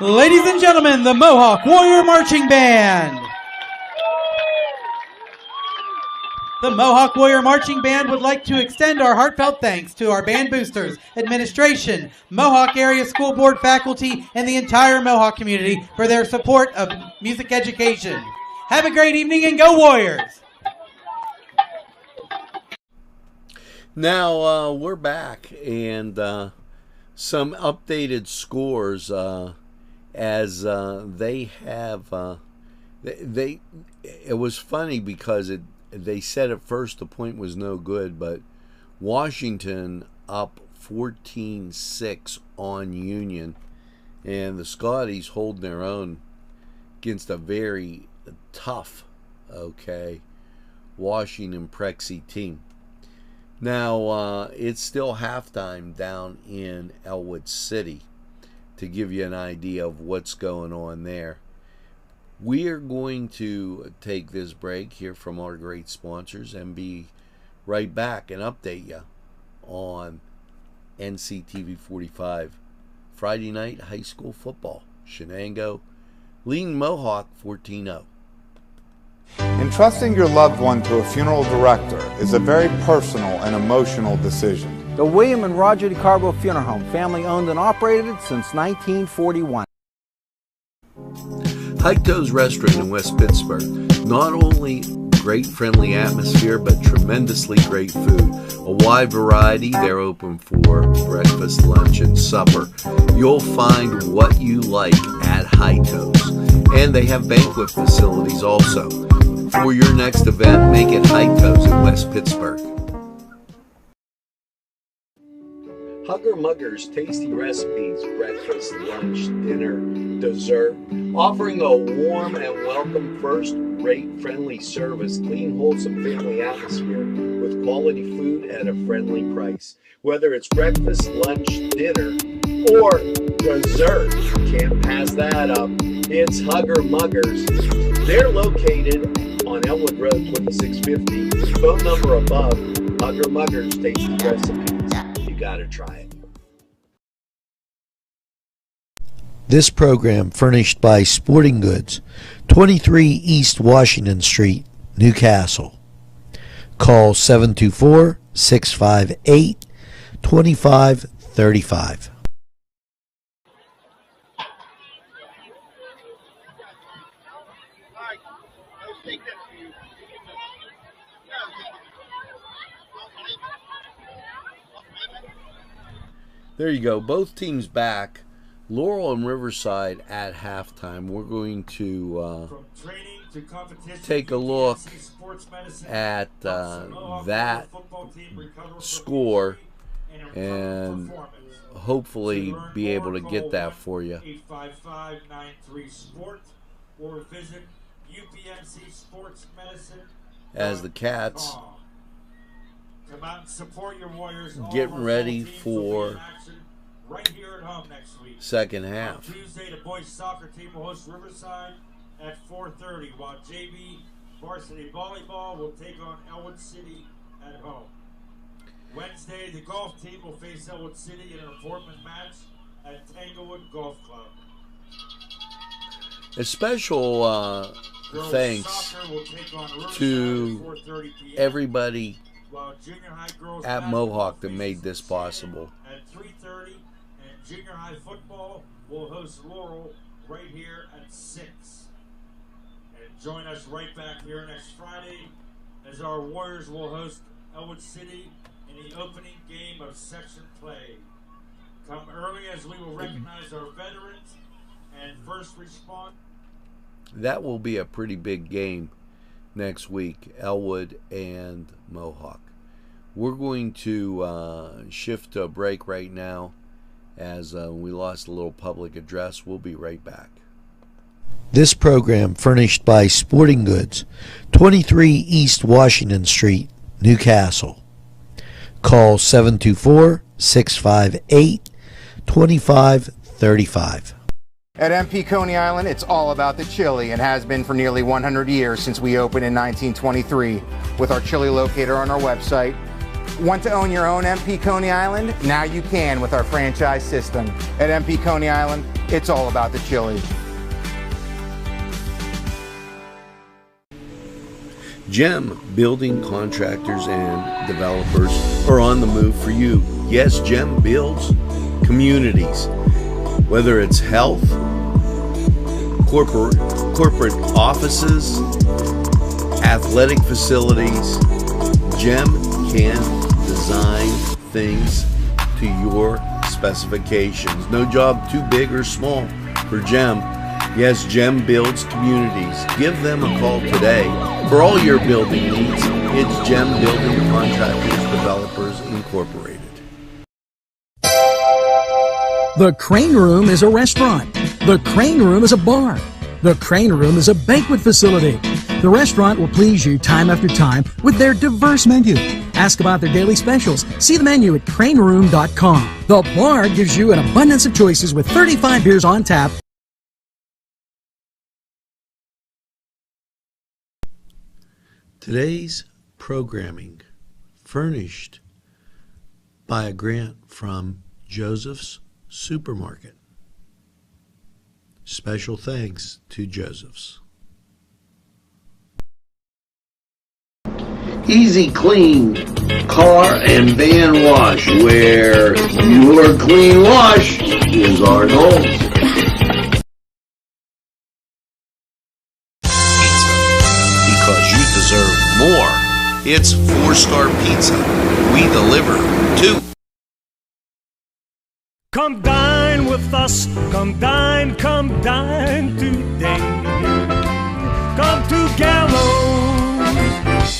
[SPEAKER 13] Ladies and gentlemen, the Mohawk Warrior Marching Band. The Mohawk Warrior Marching Band would like to extend our heartfelt thanks to our band boosters, administration, Mohawk Area School Board faculty, and the entire Mohawk community for their support of music education. Have a great evening and go Warriors!
[SPEAKER 1] Now we're back, and some updated scores as they have. It was funny because they said at first the point was no good, but Washington up 14-6 on Union, and the Scotties hold their own against a very tough, Washington Prexy team. Now, it's still halftime down in Elwood City to give you an idea of what's going on there. We are going to take this break, hear from our great sponsors, and be right back and update you on NCTV45 Friday night high school football. Shenango leading Mohawk 14-0.
[SPEAKER 2] Entrusting your loved one to a funeral director is a very personal and emotional decision.
[SPEAKER 3] The William and Roger DeCarbo Funeral Home, family owned and operated since 1941.
[SPEAKER 1] Heito's Restaurant in West Pittsburgh. Not only great friendly atmosphere, but tremendously great food. A wide variety. They're open for breakfast, lunch, and supper. You'll find what you like at Heito's. And they have banquet facilities also. For your next event, make it Heito's in West Pittsburgh.
[SPEAKER 4] Hugger Mugger's tasty recipes, breakfast, lunch, dinner, dessert, offering a warm and welcome first-rate friendly service, clean, wholesome family atmosphere with quality food at a friendly price. Whether it's breakfast, lunch, dinner, or dessert, can't pass that up. It's Hugger Muggers. They're located on Elwood Road, 2650. Phone number above. Hugger Muggers tasty recipes. Gotta try it.
[SPEAKER 10] This program furnished by Sporting Goods, 23 East Washington Street, Newcastle. Call 724-658-2535.
[SPEAKER 1] There you go. Both teams back. Laurel and Riverside at halftime. We're going to take a look at that score and hopefully be able to get that for you.
[SPEAKER 8] 855-93-SPORT or visit UPMC Sports Medicine.
[SPEAKER 1] As the Cats
[SPEAKER 8] come out and support your Warriors.
[SPEAKER 1] Getting ready for
[SPEAKER 8] right here at home next week.
[SPEAKER 1] Second half.
[SPEAKER 8] On Tuesday, the boys soccer team will host Riverside at 4:30, while JV varsity volleyball will take on Elwood City at home. Wednesday, the golf team will face Elwood City in an appointment match at Tanglewood Golf Club.
[SPEAKER 1] A special thanks to everybody at Mohawk that made this possible.
[SPEAKER 8] At 3:30, and junior high football will host Laurel right here at 6. And join us right back here next Friday as our Warriors will host Elwood City in the opening game of section play. Come early as we will recognize our veterans and first responders.
[SPEAKER 1] That will be a pretty big game next week, Elwood and Mohawk. We're going to shift to a break right now as we lost a little public address. We'll be right back.
[SPEAKER 10] This program furnished by Sporting Goods, 23 East Washington Street, Newcastle. Call 724-658-2535.
[SPEAKER 5] At MP Coney Island, it's all about the chili and has been for nearly 100 years since we opened in 1923 with our chili locator on our website. Want to own your own MP Coney Island? Now you can with our franchise system. At MP Coney Island, it's all about the chili.
[SPEAKER 1] Gem building contractors and developers are on the move for you. Yes, Gem builds communities, whether it's health, corporate offices, athletic facilities. Gem can design things to your specifications. No job too big or small for Gem. Yes, Gem builds communities. Give them a call today. For all your building needs, it's Gem Building Contractors Developers Incorporated.
[SPEAKER 6] The Crane Room is a restaurant. The Crane Room is a bar. The Crane Room is a banquet facility. The restaurant will please you time after time with their diverse menu. Ask about their daily specials. See the menu at craneroom.com. The bar gives you an abundance of choices with 35 beers on tap.
[SPEAKER 10] Today's programming furnished by a grant from Joseph's Supermarket. Special thanks to Joseph's.
[SPEAKER 1] Easy Clean Car and Van Wash, where your clean wash is our goal.
[SPEAKER 10] Because you deserve more. It's 4-star pizza. We deliver too.
[SPEAKER 7] Come dine with us, come dine today. Come to Gallows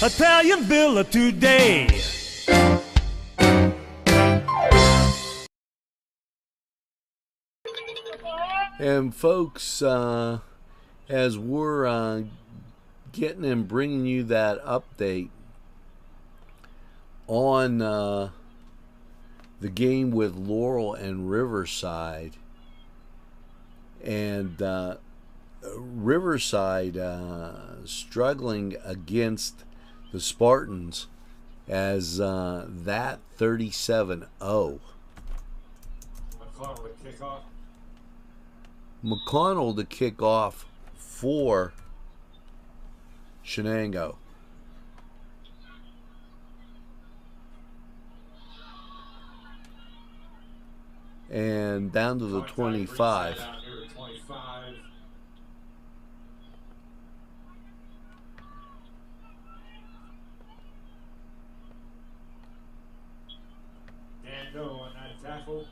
[SPEAKER 7] Italian Villa today.
[SPEAKER 1] And folks, as we're getting and bringing you that update on the game with Laurel and Riverside, and Riverside struggling against the Spartans as that 37-0. McConnell to kick off for Shenango. And down to the 25.
[SPEAKER 8] Shenango on that tackle.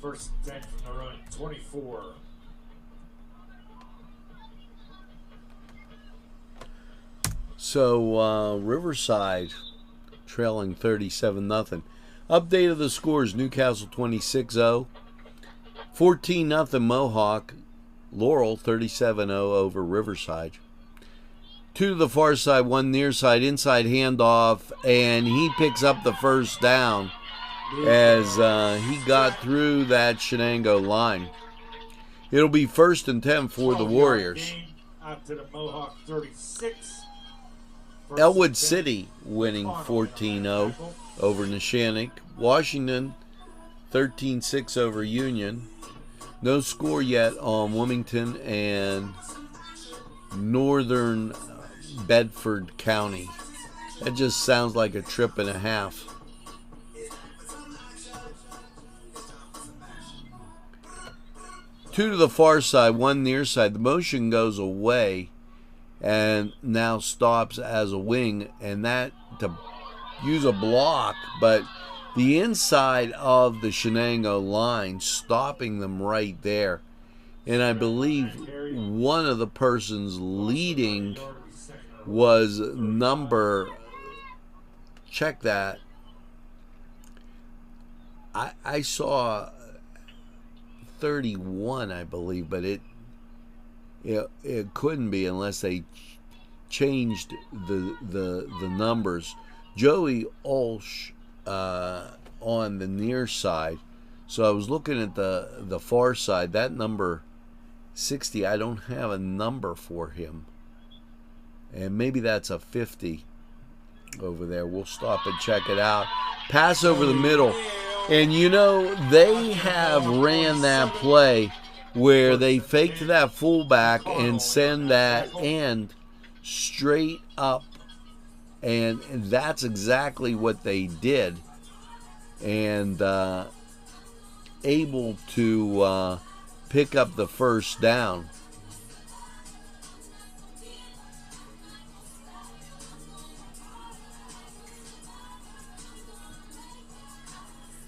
[SPEAKER 8] First 10 from the run, 24.
[SPEAKER 1] So Riverside trailing 37-0. Update of the scores: Newcastle 26-0, 14-0 Mohawk. Laurel 37-0 over Riverside. 2 to the far side, 1 near side, inside handoff, and he picks up the first down as he got through that Shenango line. It'll be 1st and 10 for the Warriors.
[SPEAKER 8] Out to the Mohawk 36.
[SPEAKER 1] Elwood City winning 14-0 over Neshannock. Washington 13-6 over Union. No score yet on Wilmington and Northern Bedford County. That just sounds like a trip and a half. Two to the far side, 1 near side. The motion goes away and now stops as a wing, and that to use a block, but the inside of the Shenango line stopping them right there. And I believe one of the persons leading was number, check that, I saw 31, I believe, but it couldn't be unless they changed the numbers. Joey Olsh on the near side. So I was looking at the far side. That number 60, I don't have a number for him. And maybe that's a 50. over there. We'll stop and check it out. Pass over the middle. And you know, they have ran that play where they fake to that fullback and send that end straight up. And that's exactly what they did. And able to pick up the first down.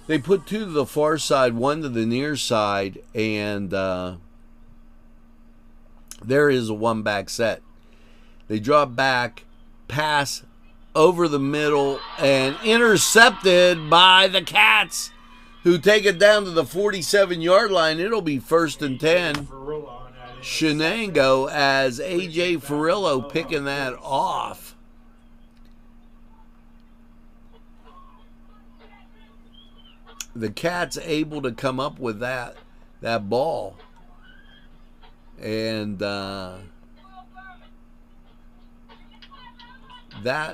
[SPEAKER 1] They put two to the far side, one to the near side, and there is a one-back set. They drop back, pass over the middle, and intercepted by the Cats, who take it down to the 47-yard line. It'll be 1st and 10. Shenango as A.J. Ferrillo picking that off. The Cats able to come up with that ball. And that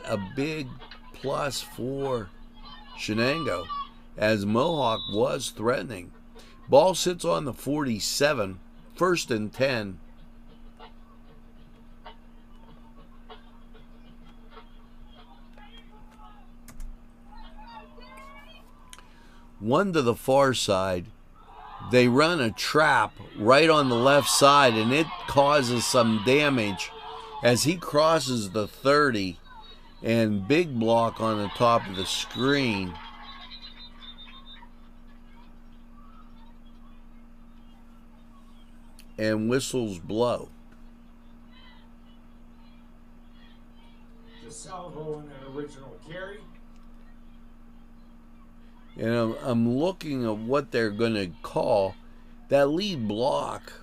[SPEAKER 1] a big plus for Shenango, as Mohawk was threatening. Ball sits on the 47, 1st and 10. One to the far side. They run a trap right on the left side, and it causes some damage as he crosses the 30, and big block on the top of the screen. And whistles blow.
[SPEAKER 8] DeSalvo in an original carry.
[SPEAKER 1] And I'm looking at what they're going to call. That lead block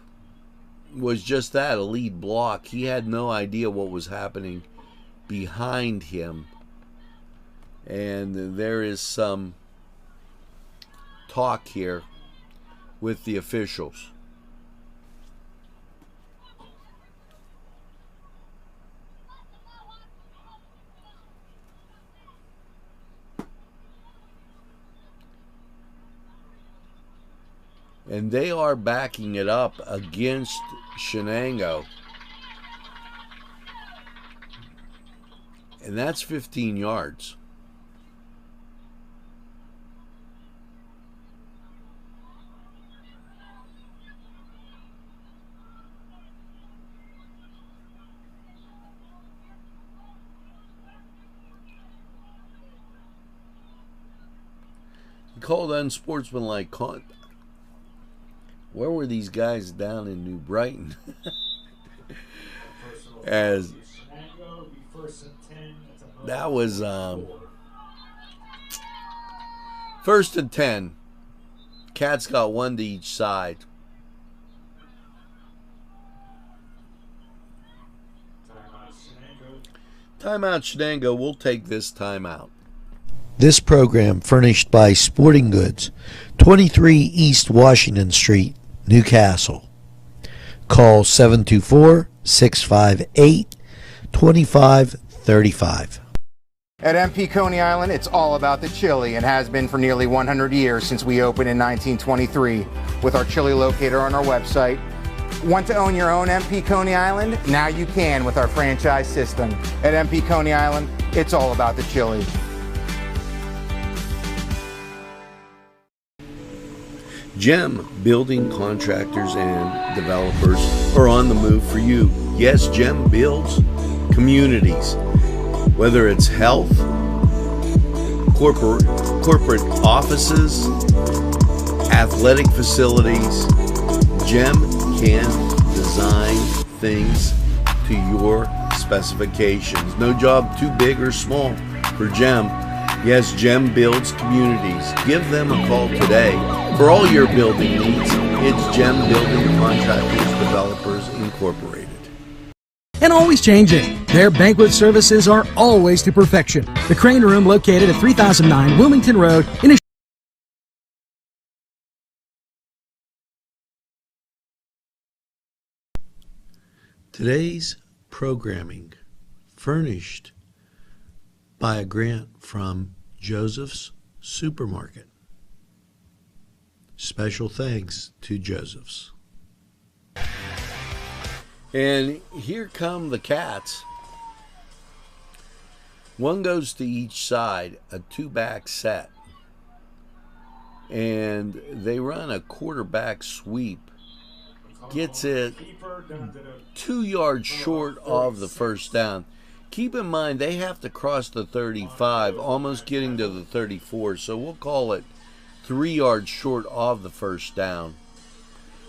[SPEAKER 1] was just that, a lead block. He had no idea what was happening behind him. And there is some talk here with the officials. And they are backing it up against Shenango. And that's 15 yards. He called unsportsmanlike conduct. Where were these guys down in New Brighton? As that was 1st and 10. Cats got one to each side. Timeout Shenango. We'll take this timeout.
[SPEAKER 10] This program furnished by Sporting Goods, 23 East Washington Street, Newcastle. Call 724-658-2535.
[SPEAKER 5] At MP Coney Island, it's all about the chili and has been for nearly 100 years since we opened in 1923 with our chili locator on our website. Want to own your own MP Coney Island? Now you can with our franchise system. At MP Coney Island, it's all about the chili.
[SPEAKER 1] GEM building contractors and developers are on the move for you. Yes, GEM builds communities, whether it's health, corporate offices, athletic facilities. GEM can design things to your specifications. No job too big or small for GEM. Yes, GEM builds communities. Give them a call today. For all your building needs, it's GEM Building Contractors Developers Incorporated.
[SPEAKER 6] And always changing. Their banquet services are always to perfection. The Crane Room, located at 3009 Wilmington Road in a
[SPEAKER 10] Today's programming furnished by a grant from Joseph's Supermarket. Special thanks to Joseph's.
[SPEAKER 1] And here come the Cats. One goes to each side, a two-back set. And they run a quarterback sweep. Gets it 2 yards short of the first down. Keep in mind, they have to cross the 35, almost getting to the 34. So we'll call it 3 yards short of the first down.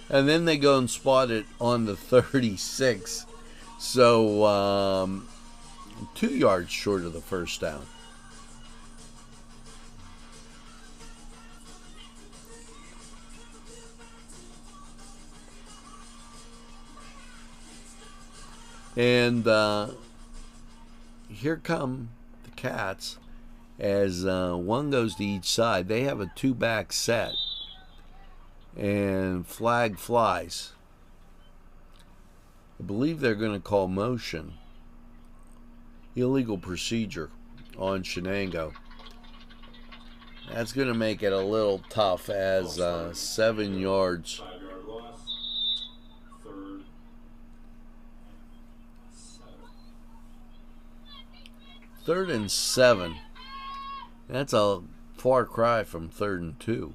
[SPEAKER 1] And then they go and spot it on the 36. So 2 yards short of the first down. And here come the Cats as one goes to each side. They have a two-back set. And flag flies. I believe they're going to call motion. Illegal procedure on Shenango. That's going to make it a little tough as 7 yards. Third and 7. That's a far cry from 3rd and 2.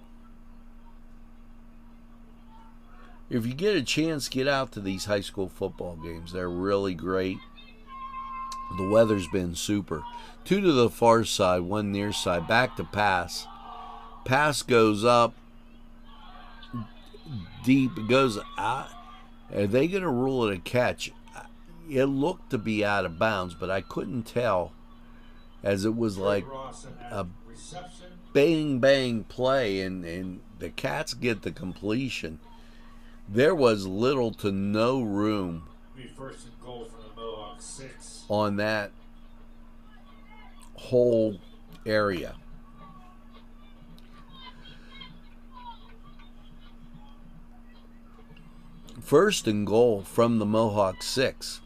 [SPEAKER 1] If you get a chance, get out to these high school football games. They're really great. The weather's been super. 2 to the far side, 1 near side. Back to pass. Pass goes up deep. It goes out. Are they going to rule it a catch? It looked to be out of bounds, but I couldn't tell, as it was like a bang play, and the Cats get the completion. There was little to no room
[SPEAKER 8] First and goal from the Mohawk Sept.
[SPEAKER 1] On that whole area. First and goal from the Mohawk Sept.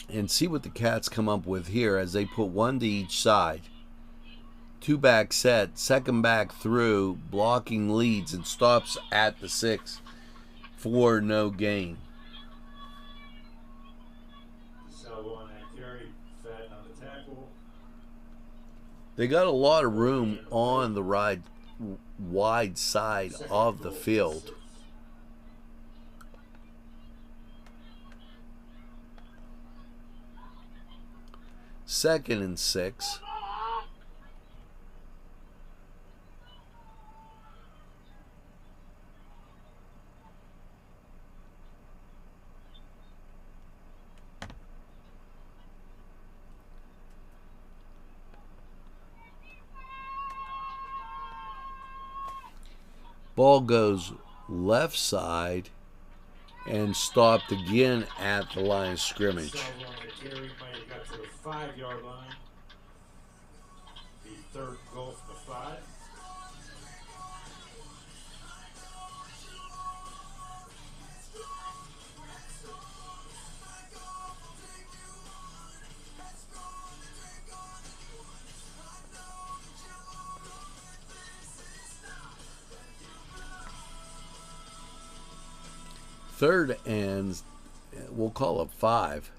[SPEAKER 1] And see what the Cats come up with here as they put one to each side. Two-back set, second back through, blocking leads, and stops at the 6 for no gain. They got a lot of room on the wide side of the field. Second and 6. Ball goes left side and stopped again at the line of scrimmage.
[SPEAKER 8] Might have got to the 5-yard line. The third goal from the 5.
[SPEAKER 1] Third and we'll call it 5.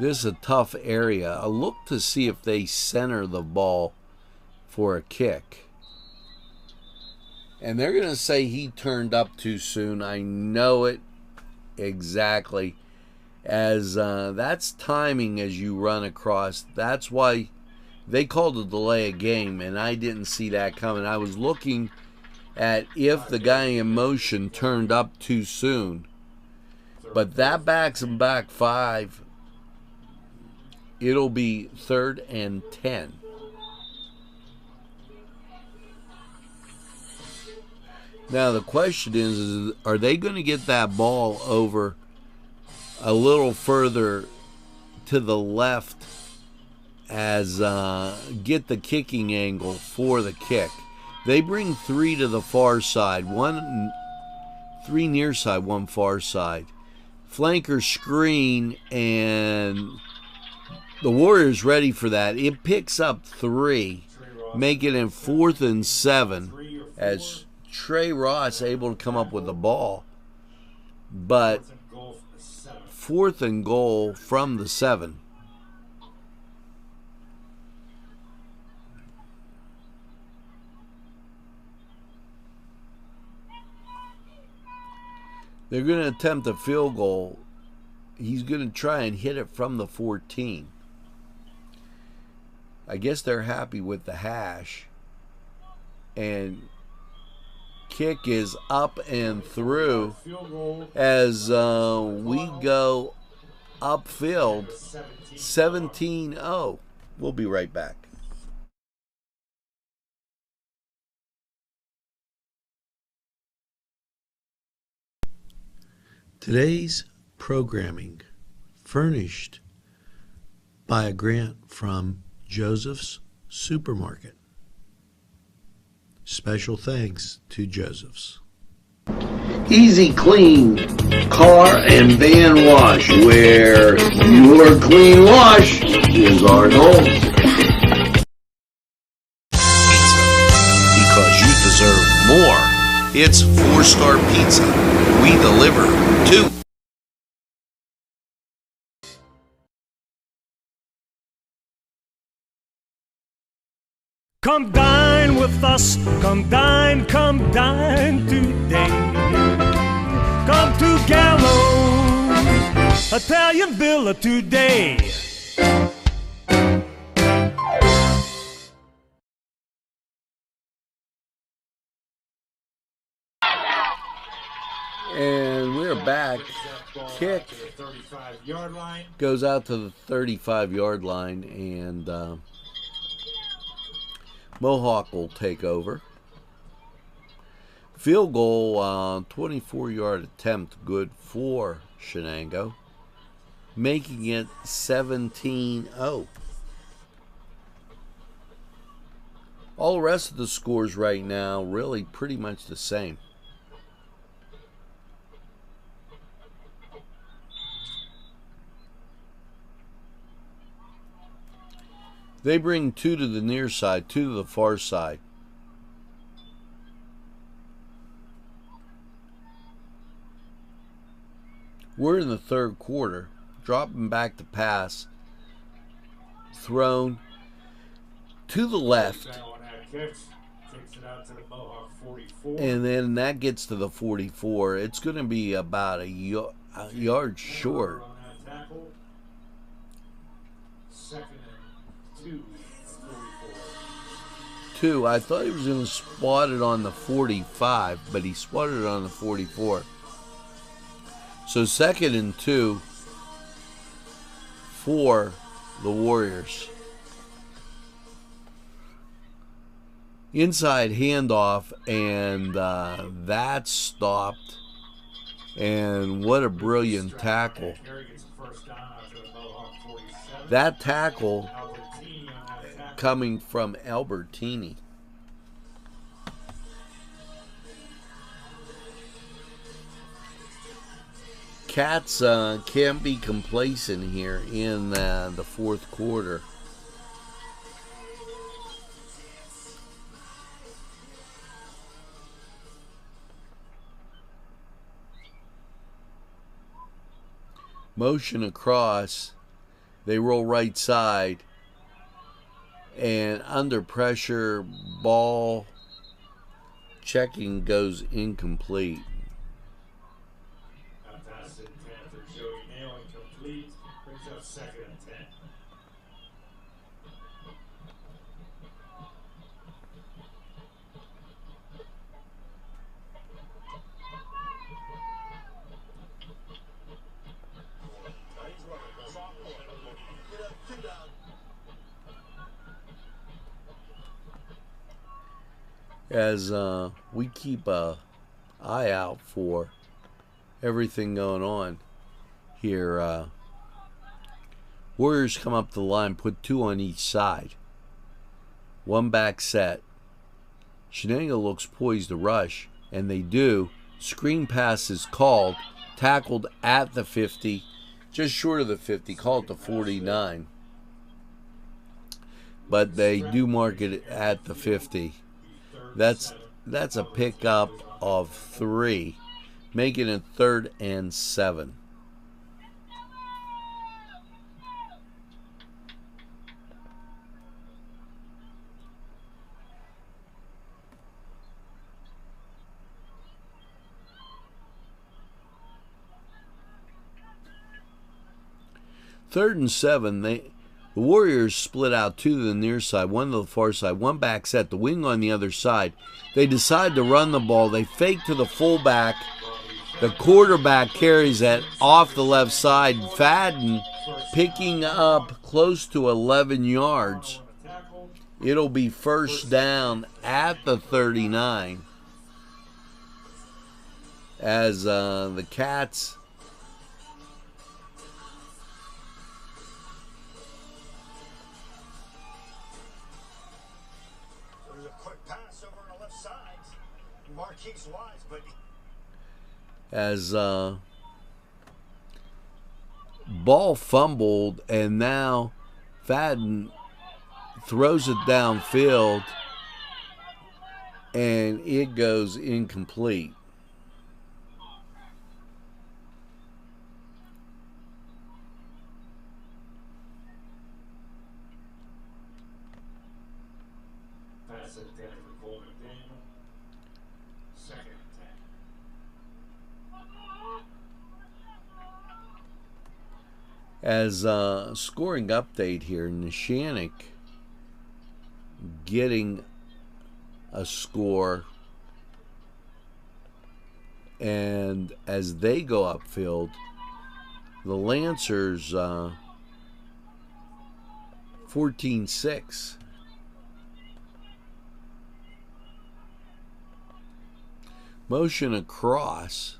[SPEAKER 1] This is a tough area. I'll look to see if they center the ball for a kick. And they're going to say he turned up too soon. I know it exactly. As that's timing as you run across. That's why they called a delay of game, and I didn't see that coming. I was looking at if the guy in motion turned up too soon. But that backs him back 5. It'll be 3rd and 10. Now the question is are they going to get that ball over a little further to the left as get the kicking angle for the kick? They bring 3 to the far side. 3 near side, 1 far side. Flanker screen, and the Warriors ready for that. It picks up 3, making it 4th and 7 as Trey Ross able to come up with the ball. But 4th and goal from the 7. They're going to attempt a field goal. He's going to try and hit it from the 14. I guess they're happy with the hash. And kick is up and through as we go upfield 17-0. We'll be right back.
[SPEAKER 10] Today's programming furnished by a grant from Joseph's Supermarket. Special thanks to Joseph's.
[SPEAKER 1] Easy Clean Car and Van Wash, where your clean wash is our goal.
[SPEAKER 10] Pizza, because you deserve more. It's 4-star pizza. We deliver too.
[SPEAKER 7] Come dine with us, come dine today. Come to Gallo's Italian Villa today.
[SPEAKER 1] And we're back. Kick goes out to the 35-yard line, and Mohawk will take over. Field goal, 24-yard attempt, good for Shenango, making it 17-0. All the rest of the scores right now really pretty much the same. They bring 2 to the near side, 2 to the far side. We're in the third quarter. Dropping back to pass. Thrown to the left. And then that gets to the 44. It's going to be about a yard short. Two. I thought he was going to spot it on the 45, but he spotted it on the 44. So 2nd and 2 for the Warriors. Inside handoff, and that stopped. And what a brilliant tackle. That tackle coming from Albertini. Cats can't be complacent here in the fourth quarter. Motion across. They roll right side. And under pressure, ball checking goes incomplete.
[SPEAKER 8] Brings up 2nd and 10.
[SPEAKER 1] As we keep an eye out for everything going on here, Warriors come up the line, put 2 on each side. 1 back set. Shenango looks poised to rush, and they do. Screen pass is called, tackled at the 50, just short of the 50, called the 49. But they do mark it at the 50. That's a pickup of 3, making it 3rd and 7. Third and 7, the Warriors split out, 2 to the near side, 1 to the far side, 1 back set, the wing on the other side. They decide to run the ball. They fake to the fullback. The quarterback carries it off the left side. Fadden picking up close to 11 yards. It'll be first down at the 39 as the Cats as ball fumbled, and now Fadden throws it downfield and it goes incomplete. As a scoring update here, Neshannock getting a score, and as they go upfield, the Lancers 14-6. Motion across,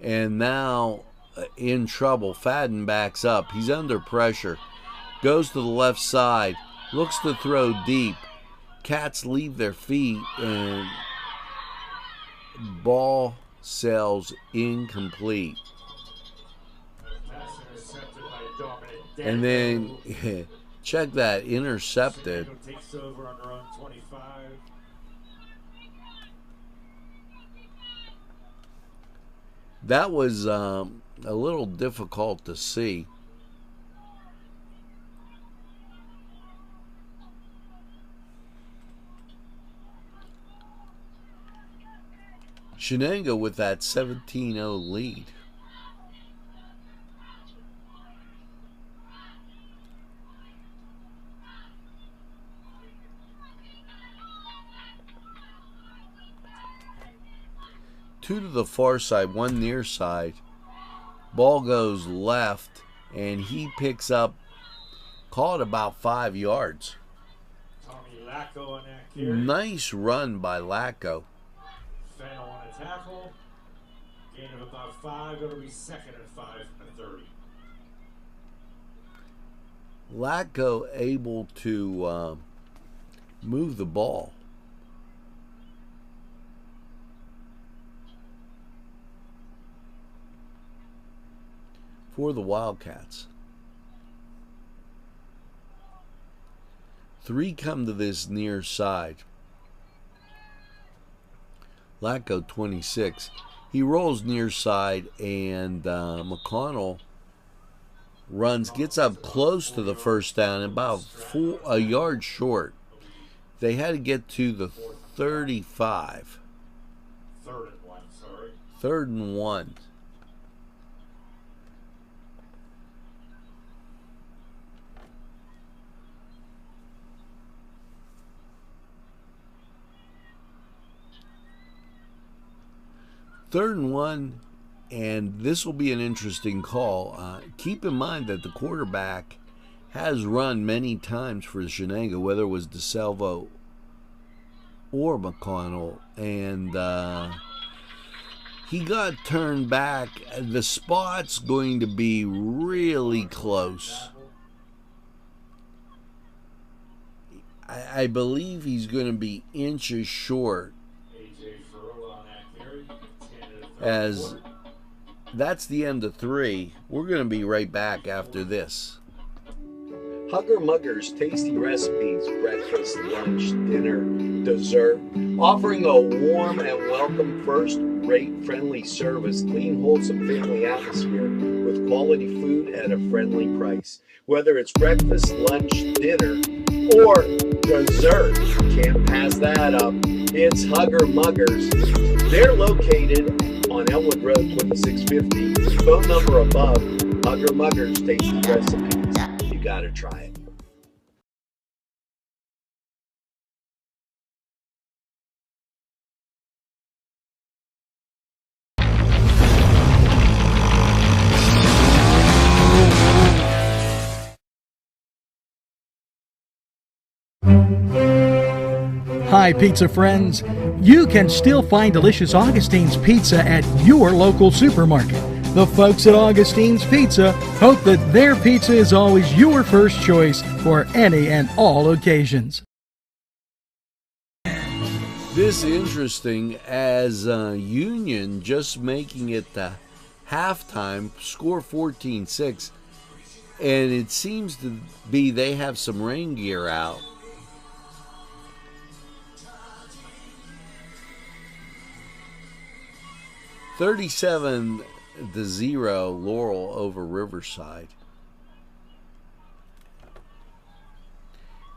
[SPEAKER 1] and now in trouble. Fadden backs up. He's under pressure. Goes to the left side. Looks to throw deep. Cats leave their feet, and ball sails incomplete. And then check that, intercepted.
[SPEAKER 8] Takes over on their own 25.
[SPEAKER 1] That was a little difficult to see. Shenango with that 17-0 lead. Two to the far side, 1 near side. Ball goes left, and he picks up, call it about 5 yards.
[SPEAKER 8] Tommy Lacko on that carry.
[SPEAKER 1] Nice run by Lacko.
[SPEAKER 8] Fennel on a tackle. Gain of about 5. It'll be 2nd and 5 and 30.
[SPEAKER 1] Lacko able to move the ball. For the Wildcats. 3 come to this near side. Lacko 26. He rolls near side, and McConnell runs, gets up close to the first down, about a yard short. They had to get to the 35.
[SPEAKER 8] 3rd and 1, sorry.
[SPEAKER 1] 3rd and 1. Third and 1, and this will be an interesting call. Keep in mind that the quarterback has run many times for Shenango, whether it was DeSalvo or McConnell, and he got turned back. The spot's going to be really close. I believe he's going to be inches short as that's the end of 3. We're going to be right back after this.
[SPEAKER 4] Hugger Mugger's tasty recipes, breakfast, lunch, dinner, dessert, offering a warm and welcome first-rate friendly service, clean, wholesome family atmosphere with quality food at a friendly price. Whether it's breakfast, lunch, dinner, or dessert, can't pass that up. It's Hugger Muggers. They're located on Elwood Road, 2650. Phone number above. Hugger Muggers tasty recipes. You gotta try it.
[SPEAKER 6] Hi, pizza friends. You can still find delicious Augustine's Pizza at your local supermarket. The folks at Augustine's Pizza hope that their pizza is always your first choice for any and all occasions.
[SPEAKER 1] This interesting as Union just making it the halftime, score 14-6, and it seems to be they have some rain gear out. $37-0 Laurel over Riverside.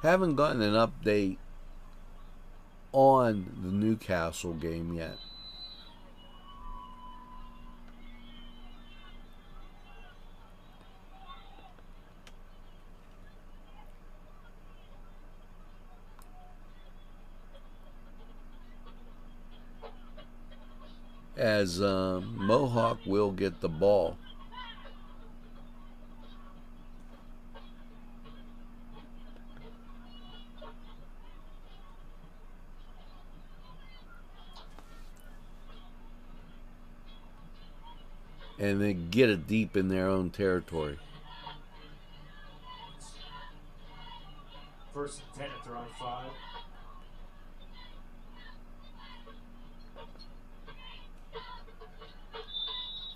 [SPEAKER 1] Haven't gotten an update on the Newcastle game yet. As Mohawk will get the ball. And they get it deep in their own territory.
[SPEAKER 8] First and 10 at their own 5.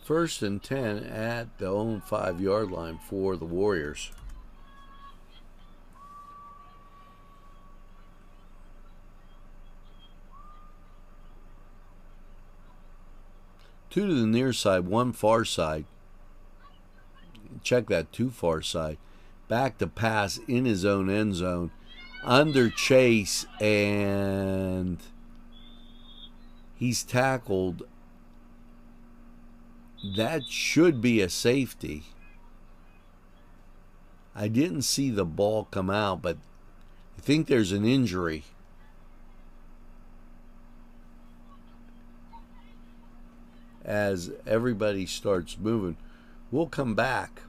[SPEAKER 1] First and 10 at the own 5-yard line for the Warriors. Two to the near side, one far side. Check that, 2 far side. Back to pass in his own end zone. Under Chase, and he's tackled. That should be a safety. I didn't see the ball come out, but I think there's an injury. As everybody starts moving, we'll come back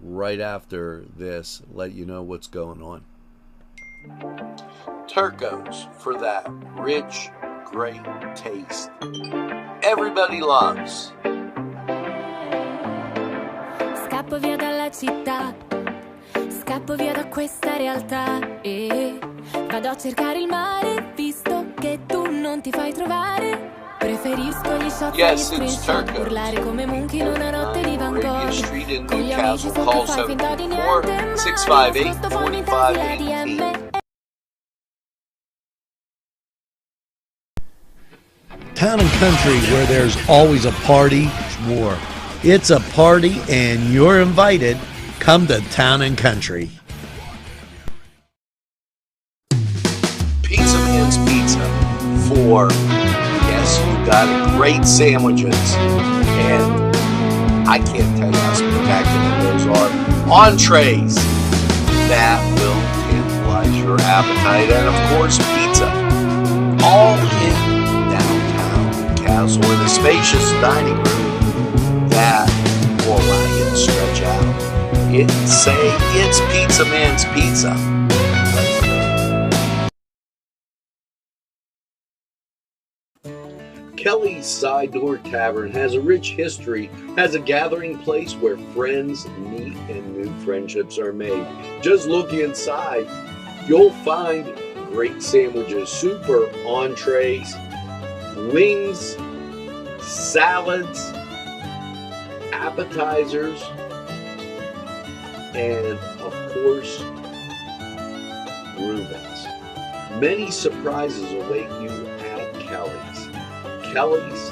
[SPEAKER 1] right after this, let you know what's going on. Turco's for that rich, great taste everybody loves.
[SPEAKER 9] Scappo via dalla città, scappo via da questa realtà e vado a cercare il mare, visto che tu non ti fai trovare. Preferisco gli shot e gli screenshot, urlare come Munch in una notte di Van Gogh. Con gli amici sotto fai finta di niente, ma nascosto poi mi tagli la DM.
[SPEAKER 10] Town and country where there's always a party, more. It's a party and you're invited. Come to Town and Country.
[SPEAKER 4] Pizza Man's Pizza for, yes, you got great sandwiches, and I can't tell you how spectacular those are. Entrees that will tantalize your appetite, and of course pizza, all in downtown Castle in a spacious dining room that will allow you to stretch out. It's Pizza Man's Pizza. Kelly's Side Door Tavern has a rich history as a gathering place where friends meet and new friendships are made. Just look inside. You'll find great sandwiches, super entrees, wings, salads, appetizers, and of course, Rubens. Many surprises await you at Kelly's. Kelly's,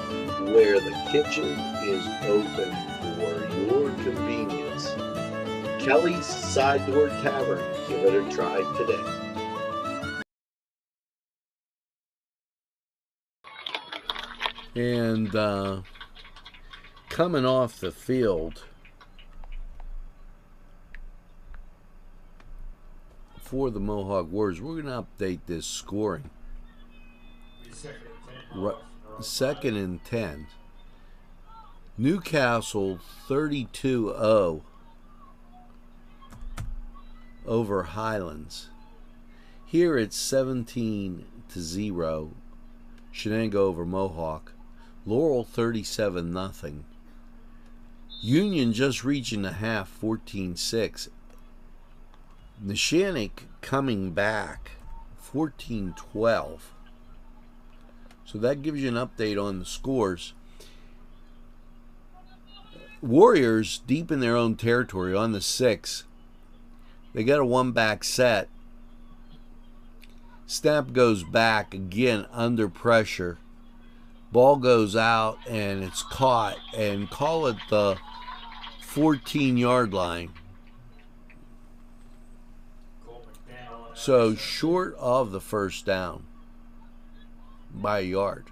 [SPEAKER 4] where the kitchen is open for your convenience. Kelly's Side Door Tavern. Give it a try today.
[SPEAKER 1] And coming off the field for the Mohawk Warriors, we're going to update this scoring. Second and 10. Newcastle 32-0 over Highlands. Here it's 17-0. Shenango over Mohawk. Laurel 37-0. Union just reaching the half, 14-6. Neshannock coming back, 14-12. So that gives you an update on the scores. Warriors deep in their own territory on the 6. They got a one-back set. Snap goes back again under pressure. Ball goes out and it's caught, and call it the 14-yard line. So short of the first down by a yard.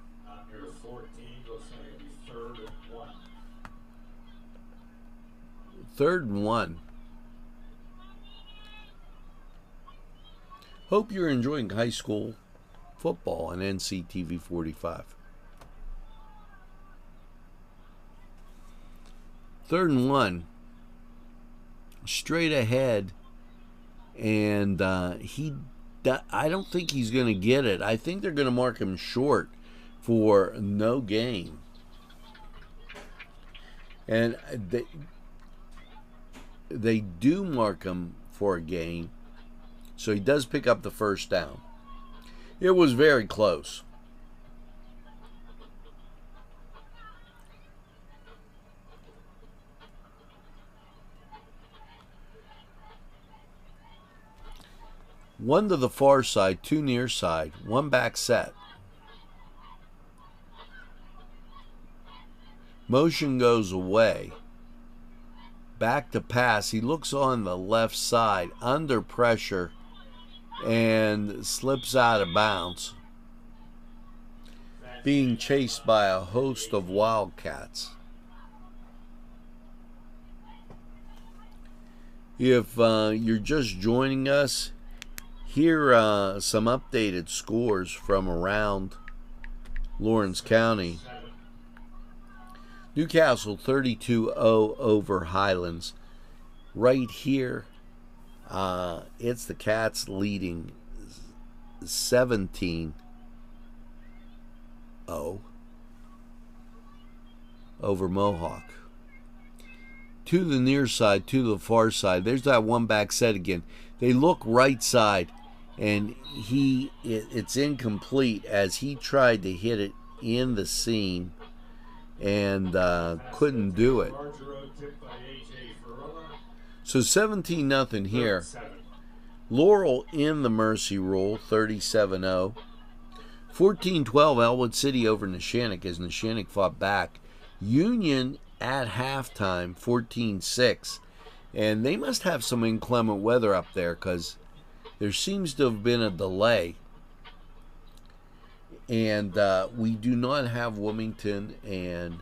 [SPEAKER 1] Third and 1. Hope you're enjoying high school football on NCTV45. Third and 1. Straight ahead. And I don't think he's going to get it. I think they're going to mark him short for no gain. And they do mark him for a gain. So he does pick up the first down. It was very close. One to the far side, two near side, one back set. Motion goes away. Back to pass. He looks on the left side, under pressure, and slips out of bounds. Being chased by a host of Wildcats. If you're just joining us, here are some updated scores from around Lawrence County. Newcastle 32-0 over Highlands. Right here, it's the Cats leading 17-0 over Mohawk. To the near side, to the far side. There's that one back set again. They look right side, and it's incomplete as he tried to hit it in the seam and couldn't do it. So 17-0 here. Laurel in the mercy rule, 37-0. 14-12 Elwood City over Neshannock as Neshannock fought back. Union at halftime, 14-6. And they must have some inclement weather up there because there seems to have been a delay. And we do not have Wilmington and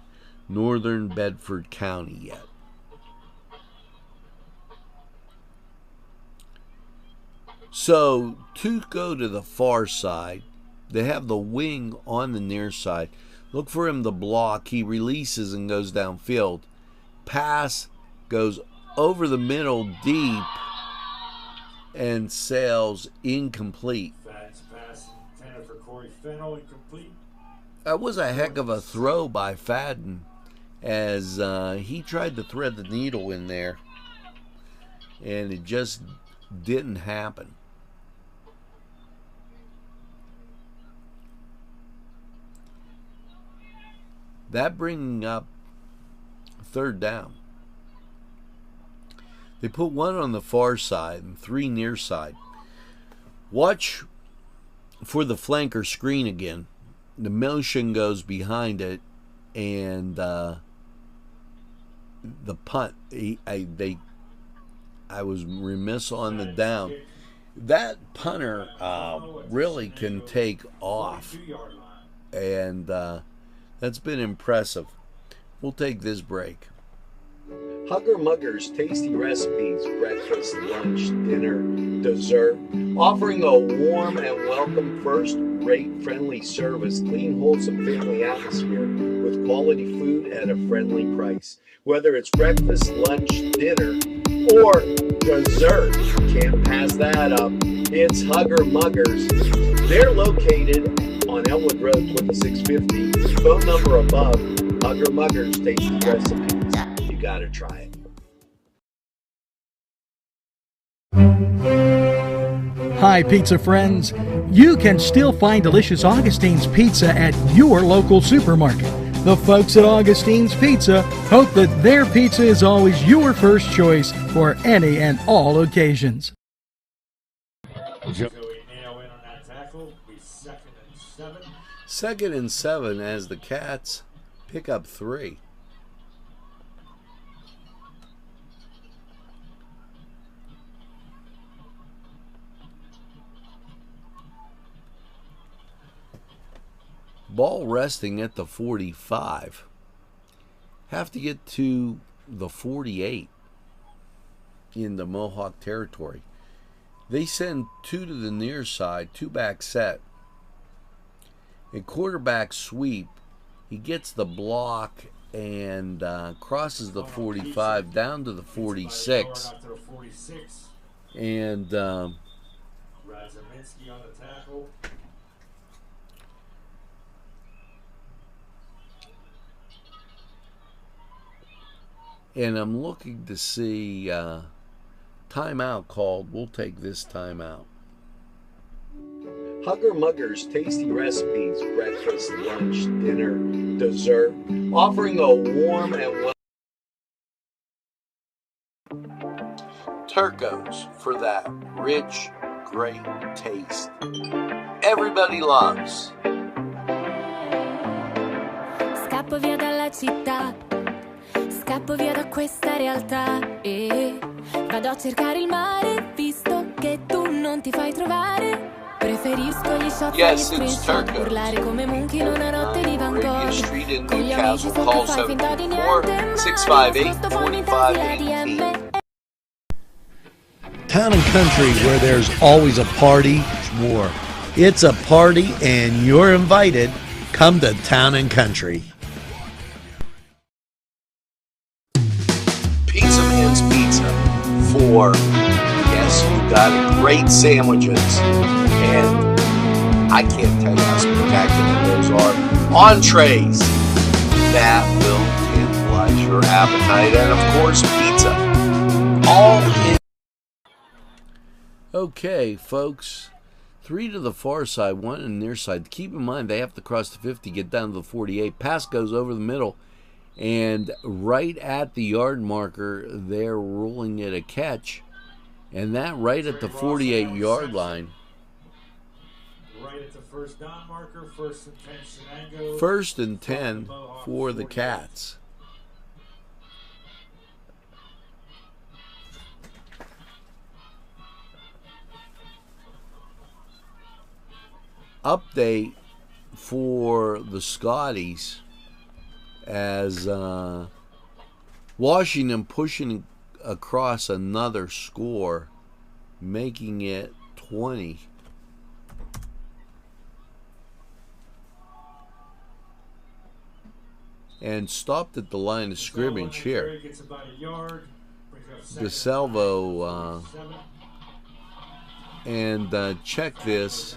[SPEAKER 1] Northern Bedford County yet. So to go to the far side, they have the wing on the near side. Look for him to block. He releases and goes downfield. Pass goes over the middle deep and sails incomplete. That was a heck of a throw by Fadden as he tried to thread the needle in there, and it just didn't happen. That bringing up 3rd down. They put 1 on the far side and 3 near side. Watch for the flanker screen again. The motion goes behind it, and the punt. I was remiss on the down. That punter really can take off, and that's been impressive. We'll take this break.
[SPEAKER 4] Hugger Mugger's tasty recipes, breakfast, lunch, dinner, dessert, offering a warm and welcome first-rate friendly service, clean, wholesome family atmosphere with quality food at a friendly price. Whether it's breakfast, lunch, dinner, or dessert, can't pass that up. It's Hugger Muggers. They're located on Elwood Road, 2650. Phone number above. Hugger Muggers tasty recipes. You gotta try it.
[SPEAKER 6] Hi, pizza friends. You can still find delicious Augustine's Pizza at your local supermarket. The folks at Augustine's Pizza hope that their pizza is always your first choice for any and all occasions.
[SPEAKER 1] Second and 7 as the Cats pick up 3. Ball resting at the 45. Have to get to the 48 in the Mohawk territory. They send 2 to the near side, 2-back set. A quarterback sweep. He gets the block and crosses the 45 down to the 46. And I'm looking to see timeout called. We'll take this timeout.
[SPEAKER 4] Hugger Mugger's tasty recipes, breakfast, lunch, dinner, dessert, offering a warm and
[SPEAKER 1] Turco's for that rich, great taste everybody loves.
[SPEAKER 9] Scappo via dalla città, scappo via da questa realtà e vado a cercare il mare, visto che tu non ti fai trovare. Preferisco gli shot e gli screenshot, urlare come Monkey in una notte di Van Gogh. Con gli amici so che fai finta di niente, ma sposto poi in tassi ADM.
[SPEAKER 10] Town and country where there's always a party, more. It's a party and you're invited. Come to Town and Country.
[SPEAKER 1] Pizza Man's Pizza for, yes, you got it, great sandwiches. And I can't tell you how spectacular those are. Entrees that will tantalize your appetite. And of course, pizza. All in. Okay, folks. 3 to the far side, 1 on the near side. Keep in mind, they have to cross the 50, get down to the 48. Pass goes over the middle. And right at the yard marker, they're ruling it a catch. And that right at the 48-yard line.
[SPEAKER 8] Right at the first down marker, 1st and 10 Shenango.
[SPEAKER 1] 1st and 10 for the Cats. Update for the Scotties as Washington pushing across another score, making it 20. And stopped at the line of scrimmage here. DeSalvo and check this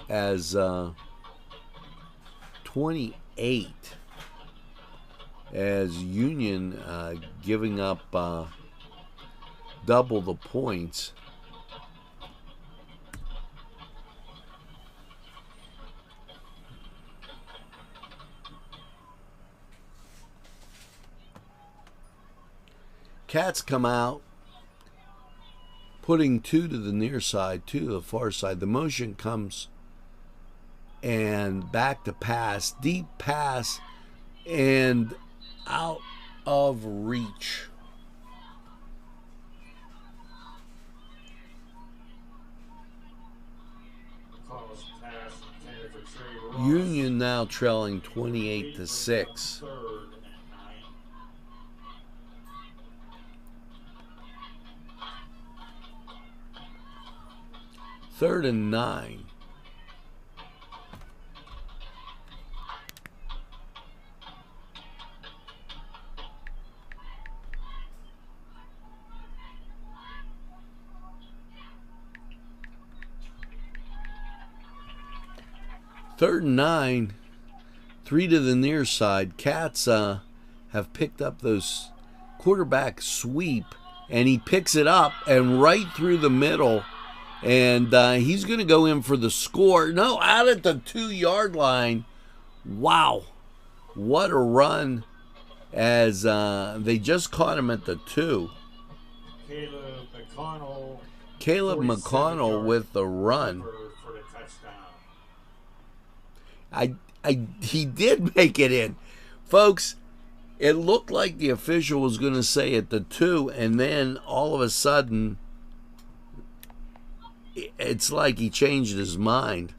[SPEAKER 1] as 28 as Union giving up double the points. Cats come out, putting 2 to the near side, 2 to the far side. The motion comes and back to pass, deep pass, and out of reach. Union now trailing 28-6. Third and 9. Third and 9, 3 to the near side. Cats have picked up those quarterback sweep, and he picks it up and right through the middle, and he's going to go in for the score. No, out at the 2-yard line. Wow, what a run, as they just caught him at the 2. Caleb McConnell with the run. He did make it in. Folks, it looked like the official was going to say at the 2, and then all of a sudden, it's like he changed his mind.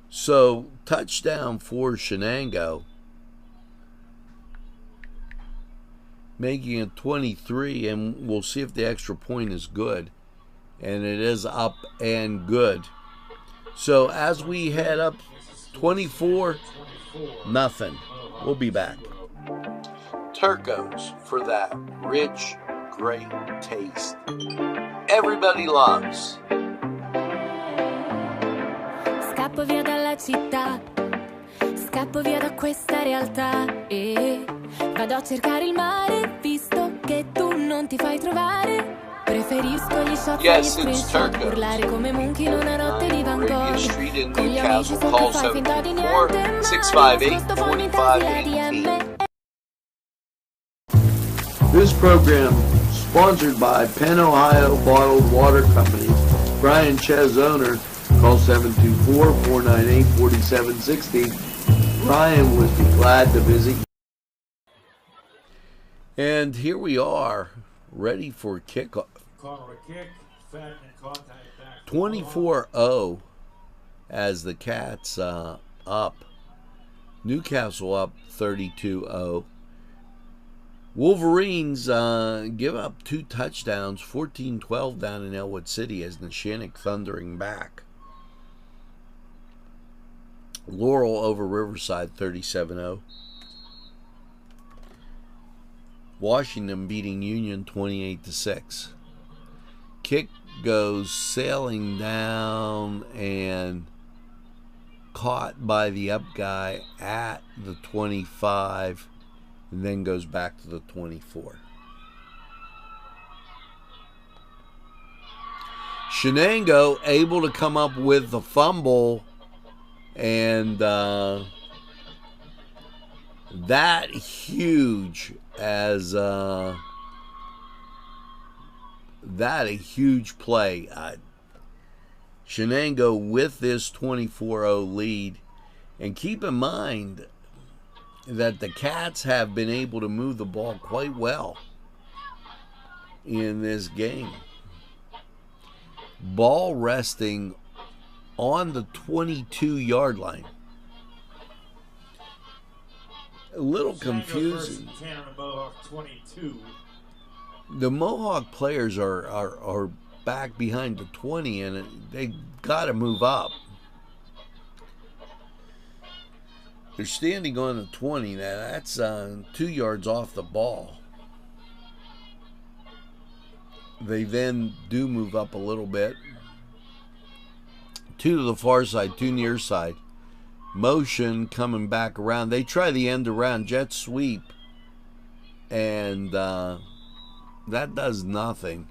[SPEAKER 1] So, touchdown for Shenango, making it 23, and we'll see if the extra point is good. And it is up and good. So as we head up 24-0. We'll be back. Turco's for that rich, great taste everybody loves.
[SPEAKER 9] Scappo via dalla città, scappo via da questa realtà e vado a cercare il mare, visto che tu non ti fai trovare. Preferisco gli shot e gli screenshot, urlare come Monkey in una notte di Van Gogh. Con gli amici so che fai finta di niente, ma nascosto fuori in testi ADM.
[SPEAKER 1] This program sponsored by Penn Ohio Bottled Water Company. Brian Ches, owner, call 724-498-4760. Brian would be glad to visit. And here we are, ready for kickoff. 24-0 as the Cats up. Newcastle up 32-0. Wolverines give up 2 touchdowns, 14-12 down in Elwood City as Neshannock thundering back. Laurel over Riverside 37-0. Washington beating Union 28-6. Kick goes sailing down and caught by the up guy at the 25 and then goes back to the 24. Shenango able to come up with the fumble, and that huge as that a huge play. Shenango with this 24-0 lead, and keep in mind that the Cats have been able to move the ball quite well in this game. Ball resting on the 22-yard line. A little confusing. The Mohawk players are back behind the 20, and they got to move up. They're standing on the 20 now. That's 2 yards off the ball. They then do move up a little bit. 2 to the far side, 2 near side. Motion coming back around. They try the end around jet sweep, and that does nothing.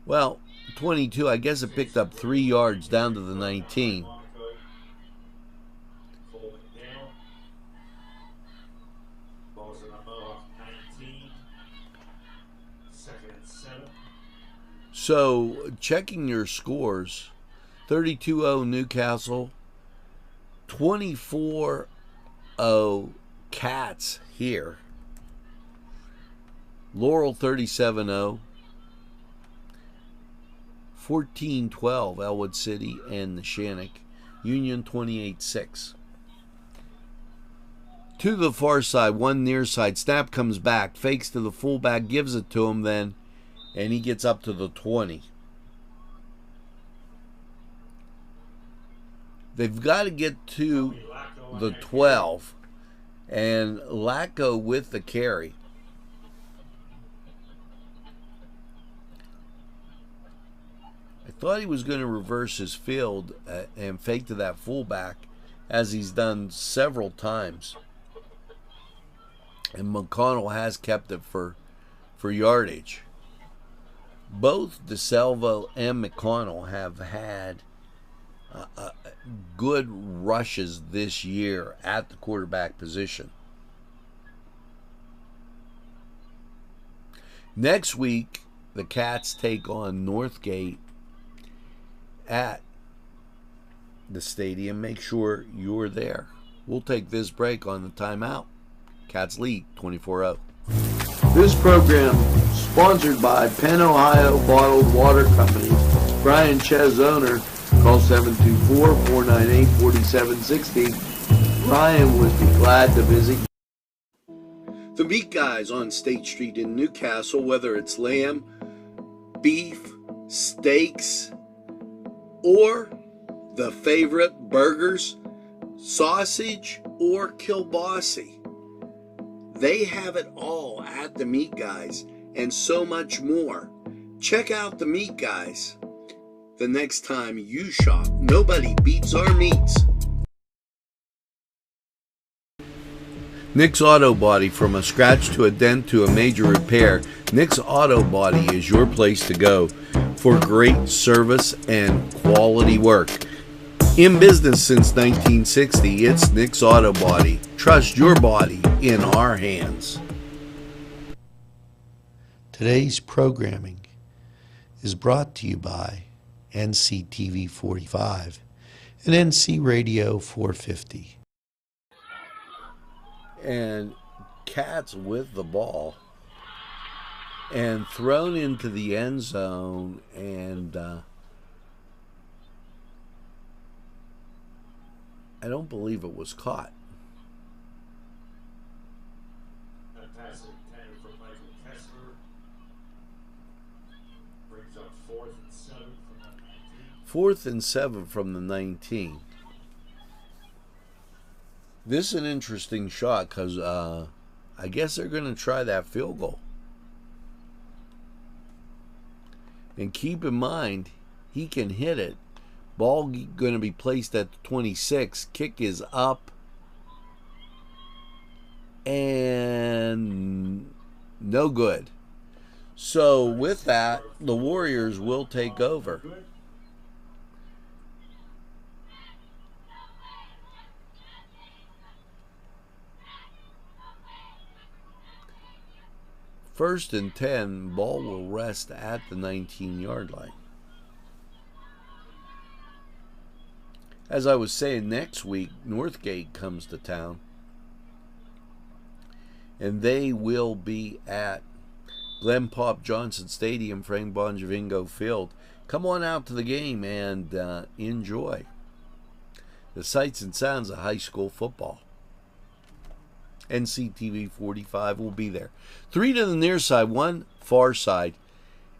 [SPEAKER 1] Well, 22, I guess it picked up 3 yards down to the 19. So, checking your scores, 32-0 Newcastle, 24-0 Cats here. Laurel 37-0, 14-12 Elwood City and the Shenango. Union 28-6. To the far side, one near side. Snap comes back, fakes to the fullback, gives it to him then, and he gets up to the 20. They've got to get to the 12, and Lacko with the carry. I thought he was going to reverse his field and fake to that fullback, as he's done several times. And McConnell has kept it for yardage. Both DeSalvo and McConnell have had good rushes this year at the quarterback position. Next week, the Cats take on Northgate at the stadium. Make sure you're there. We'll take this break on the timeout. Cats lead 24-0.
[SPEAKER 4] This program sponsored by Penn Ohio Bottled Water Company. Brian Ches, owner. Call 724-498-4760. Brian would be glad to visit. The Meat Guys on State Street in Newcastle, whether it's lamb, beef, steaks, or the favorite burgers, sausage, or kielbasa. They have it all at the Meat Guys and so much more. Check out the Meat Guys. The next time you shop, nobody beats our meats.
[SPEAKER 1] Nick's Auto Body, from a scratch to a dent to a major repair. Nick's Auto Body is your place to go for great service and quality work. In business since 1960, it's Nick's Auto Body. Trust your body in our hands.
[SPEAKER 10] Today's programming is brought to you by NCTV45 and NC Radio 450.
[SPEAKER 1] And Cats with the ball and thrown into the end zone, and I don't believe it was caught.
[SPEAKER 8] That pass intended for Michael Kessler brings up 4th and 7 from the 19.
[SPEAKER 1] 4th and 7 from the 19. This is an interesting shot because I guess they're going to try that field goal. And keep in mind, he can hit it. Ball going to be placed at the 26. Kick is up. And no good. So with that, the Warriors will take over. First and 10, ball will rest at the 19-yard line. As I was saying, next week, Northgate comes to town. And they will be at Glenn Pop Johnson Stadium, Frank Bonjavingo Field. Come on out to the game and enjoy the sights and sounds of high school football. NCTV45 will be there. 3 to the near side, 1 far side.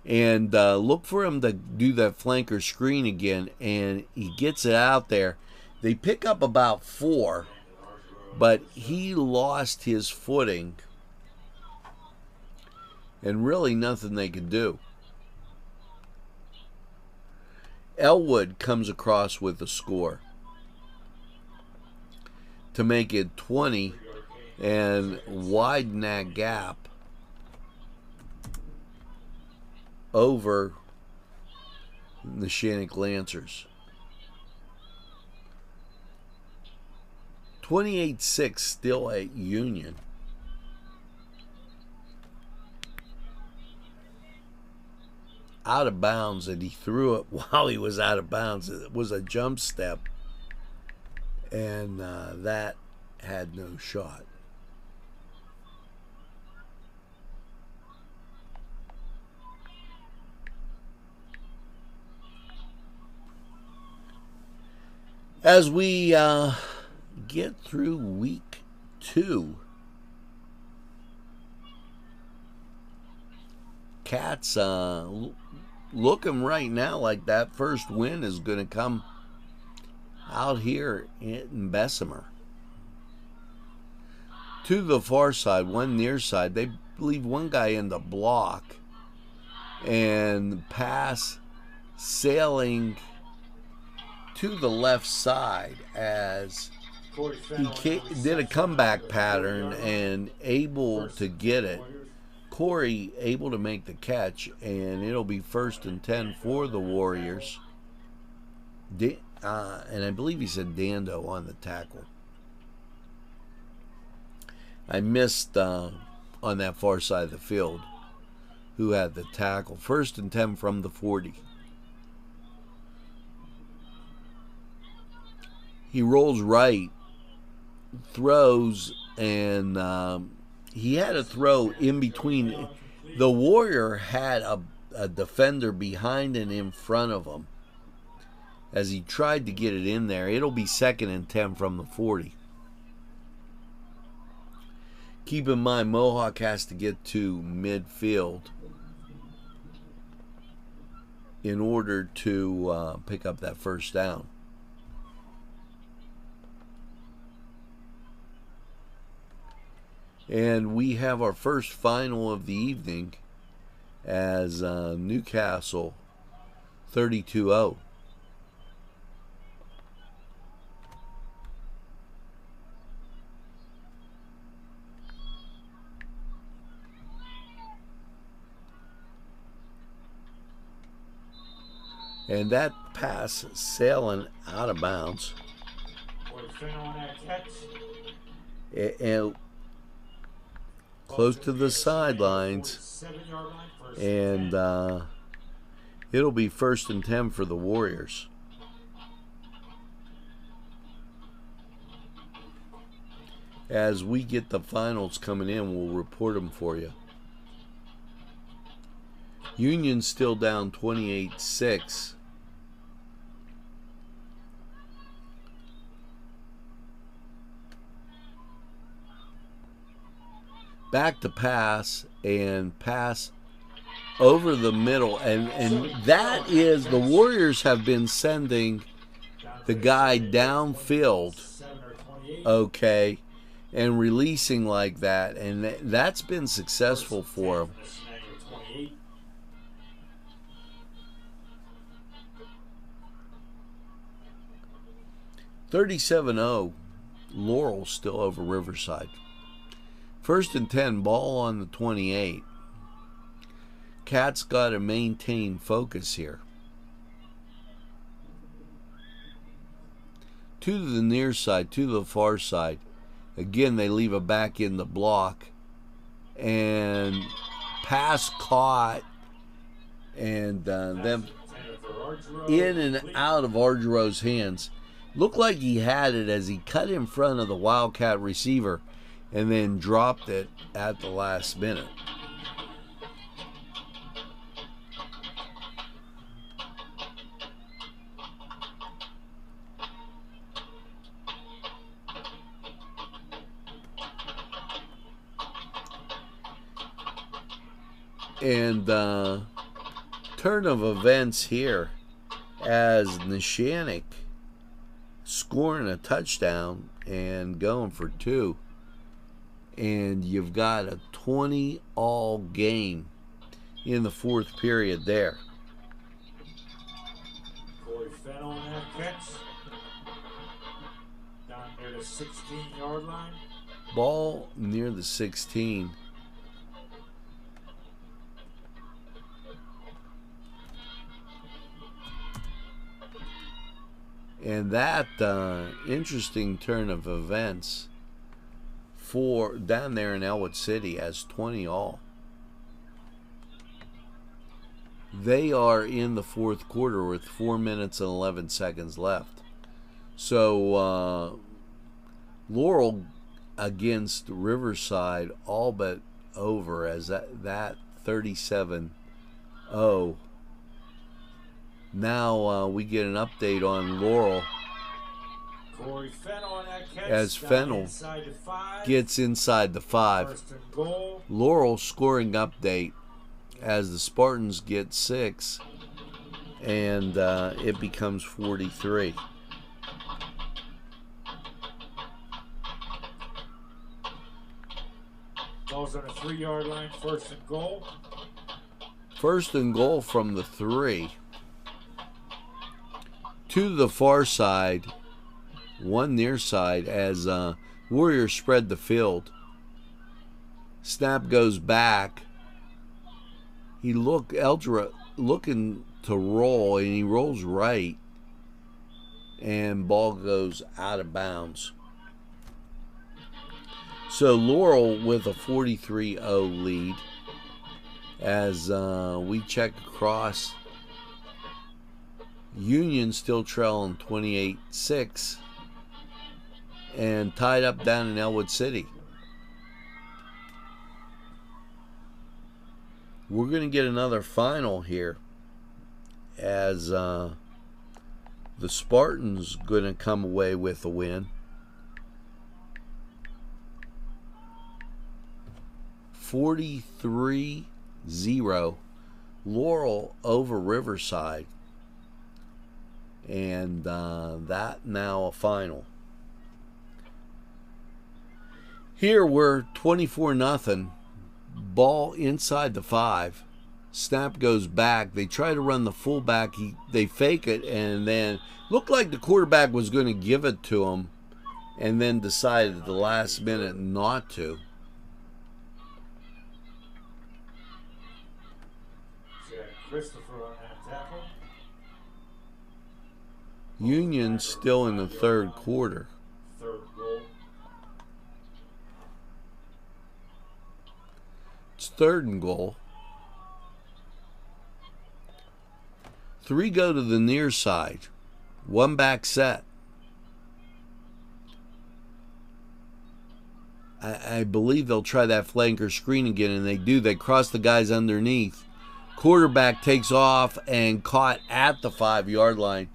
[SPEAKER 1] And look for him to do that flanker screen again. And he gets it out there. They pick up about 4. But he lost his footing. And really nothing they could do. Elwood comes across with a score to make it 20 and widen that gap over the Shenango Lancers. 28-6 still at Union. out of bounds, and he threw it while he was out of bounds. It was a jump step, and that had no shot. As we get through week 2, Cats looking right now like that first win is going to come out here in Bessemer. To the far side, one near side, they leave one guy in the block, and pass sailing to the left side as he did a comeback pattern and able to get it. Corey able to make the catch, and it'll be 1st and 10 for the Warriors. And I believe he said Dando on the tackle. I missed on that far side of the field who had the tackle. 1st and 10 from the 40. He rolls right, throws, and he had a throw in between. The Warrior had a defender behind and in front of him as he tried to get it in there. It'll be 2nd and 10 from the 40. Keep in mind, Mohawk has to get to midfield in order to pick up that first down. And we have our first final of the evening as Newcastle 32-0. And that pass sailing out of bounds. And close to the sidelines, and it'll be 1st and 10 for the Warriors. As we get the finals coming in, we'll report them for you. Union's still down 28-6. Back to pass, and pass over the middle, and that is, the Warriors have been sending the guy downfield, okay, and releasing like that, and that's been successful for them. $37-0, Laurel still over Riverside. 1st and 10, ball on the 28. Cats got to maintain focus here. To the near side, to the far side. Again, they leave a back in the block. And pass caught. And them in and out of Argero's hands. Looked like he had it as he cut in front of the Wildcat receiver and then dropped it at the last minute. And turn of events here as Neshannock scoring a touchdown and going for 2. And you've got a 20-all game in the 4th period there.
[SPEAKER 8] Corey Fennell on that catch. Down near the 16-yard line.
[SPEAKER 1] Ball near the 16. And that interesting turn of events for down there in Elwood City as 20 all. They are in the fourth quarter with 4 minutes and 11 seconds left. So Laurel against Riverside all but over, as that 37-0. Now we get an update on Laurel as Fennel gets inside the 5. Laurel scoring update as the Spartans get 6, and it becomes 43.
[SPEAKER 8] Ball's on the 3-yard line, 1st and goal.
[SPEAKER 1] 1st and goal from the 3. To the far side, one near side, as Warriors spread the field. Snap goes back. Eldra looking to roll, and he rolls right, and ball goes out of bounds. So Laurel with a 43-0 lead. As we check across, Union still trailing 28-6 and tied up down in Elwood City. We're going to get another final here, as the Spartans going to come away with a win. 43-0. Laurel over Riverside. And that now a final. Here we're 24-0. Ball inside the 5. Snap goes back. They try to run the fullback. They fake it, and then looked like the quarterback was going to give it to him, and then decided at the last minute not to.
[SPEAKER 8] Christopher on that tackle.
[SPEAKER 1] Union still in the 3rd quarter.
[SPEAKER 8] 3rd goal.
[SPEAKER 1] It's 3rd and goal. 3 go to the near side. 1 back set. I believe they'll try that flanker screen again, and they do. They cross the guys underneath. Quarterback takes off and caught at the 5-yard line.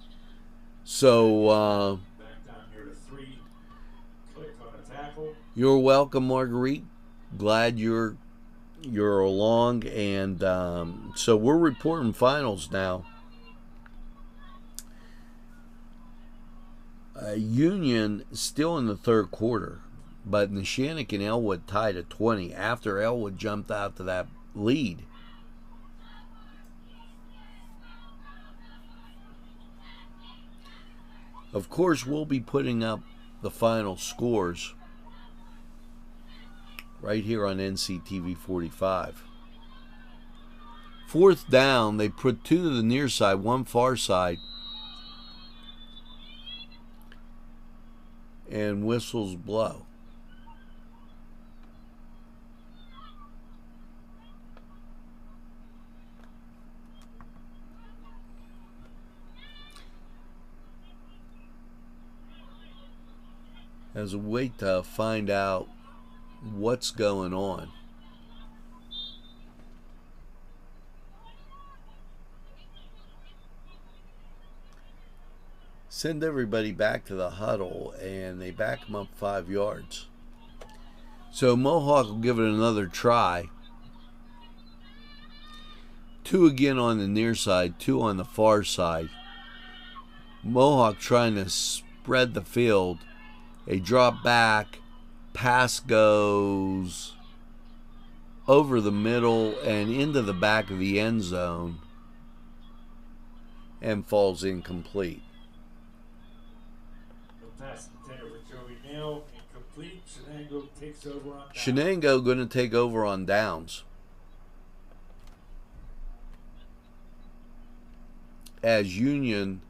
[SPEAKER 1] So
[SPEAKER 8] Back down here to 3. Click on the tackle.
[SPEAKER 1] You're welcome, Marguerite. Glad you're along, and so we're reporting finals now. Union still in the 3rd quarter, but Neshannock and Elwood tied at 20 after Elwood jumped out to that lead. Of course, we'll be putting up the final scores right here on NCTV45. 4th down, they put 2 to the near side, 1 far side, and whistles blow. As a way to find out what's going on. Send everybody back to the huddle, and they back them up 5 yards. So Mohawk will give it another try. 2 again on the near side, 2 on the far side. Mohawk trying to spread the field. They drop back, pass goes over the middle and into the back of the end zone and falls incomplete.
[SPEAKER 8] The pass intended for Joey Nail, incomplete. Shenango takes over on downs.
[SPEAKER 1] Shenango going to take over on downs. As Union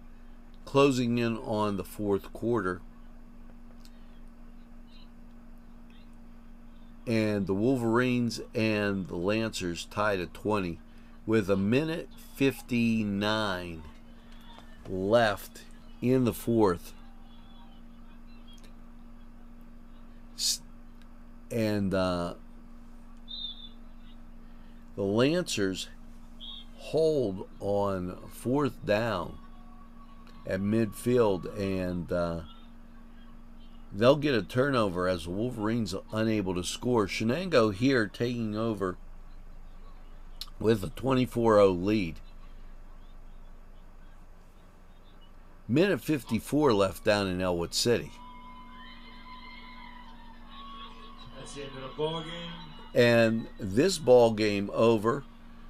[SPEAKER 1] closing in on the 4th quarter. And the Wolverines and the Lancers tied at 20. with 1:59 left in the fourth. And the Lancers hold on fourth down at midfield, and they'll get a turnover as the Wolverines are unable to score. Shenango here taking over with a 24-0 lead. 1:54 left down in Elwood City.
[SPEAKER 8] That's the end of the ball game.
[SPEAKER 1] And this ball game over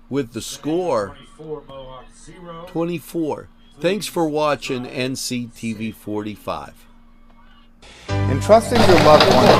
[SPEAKER 1] with the score
[SPEAKER 8] 24, Mohawk 0.
[SPEAKER 1] 24. Thanks for watching NCTV45.
[SPEAKER 2] Entrusting your loved one to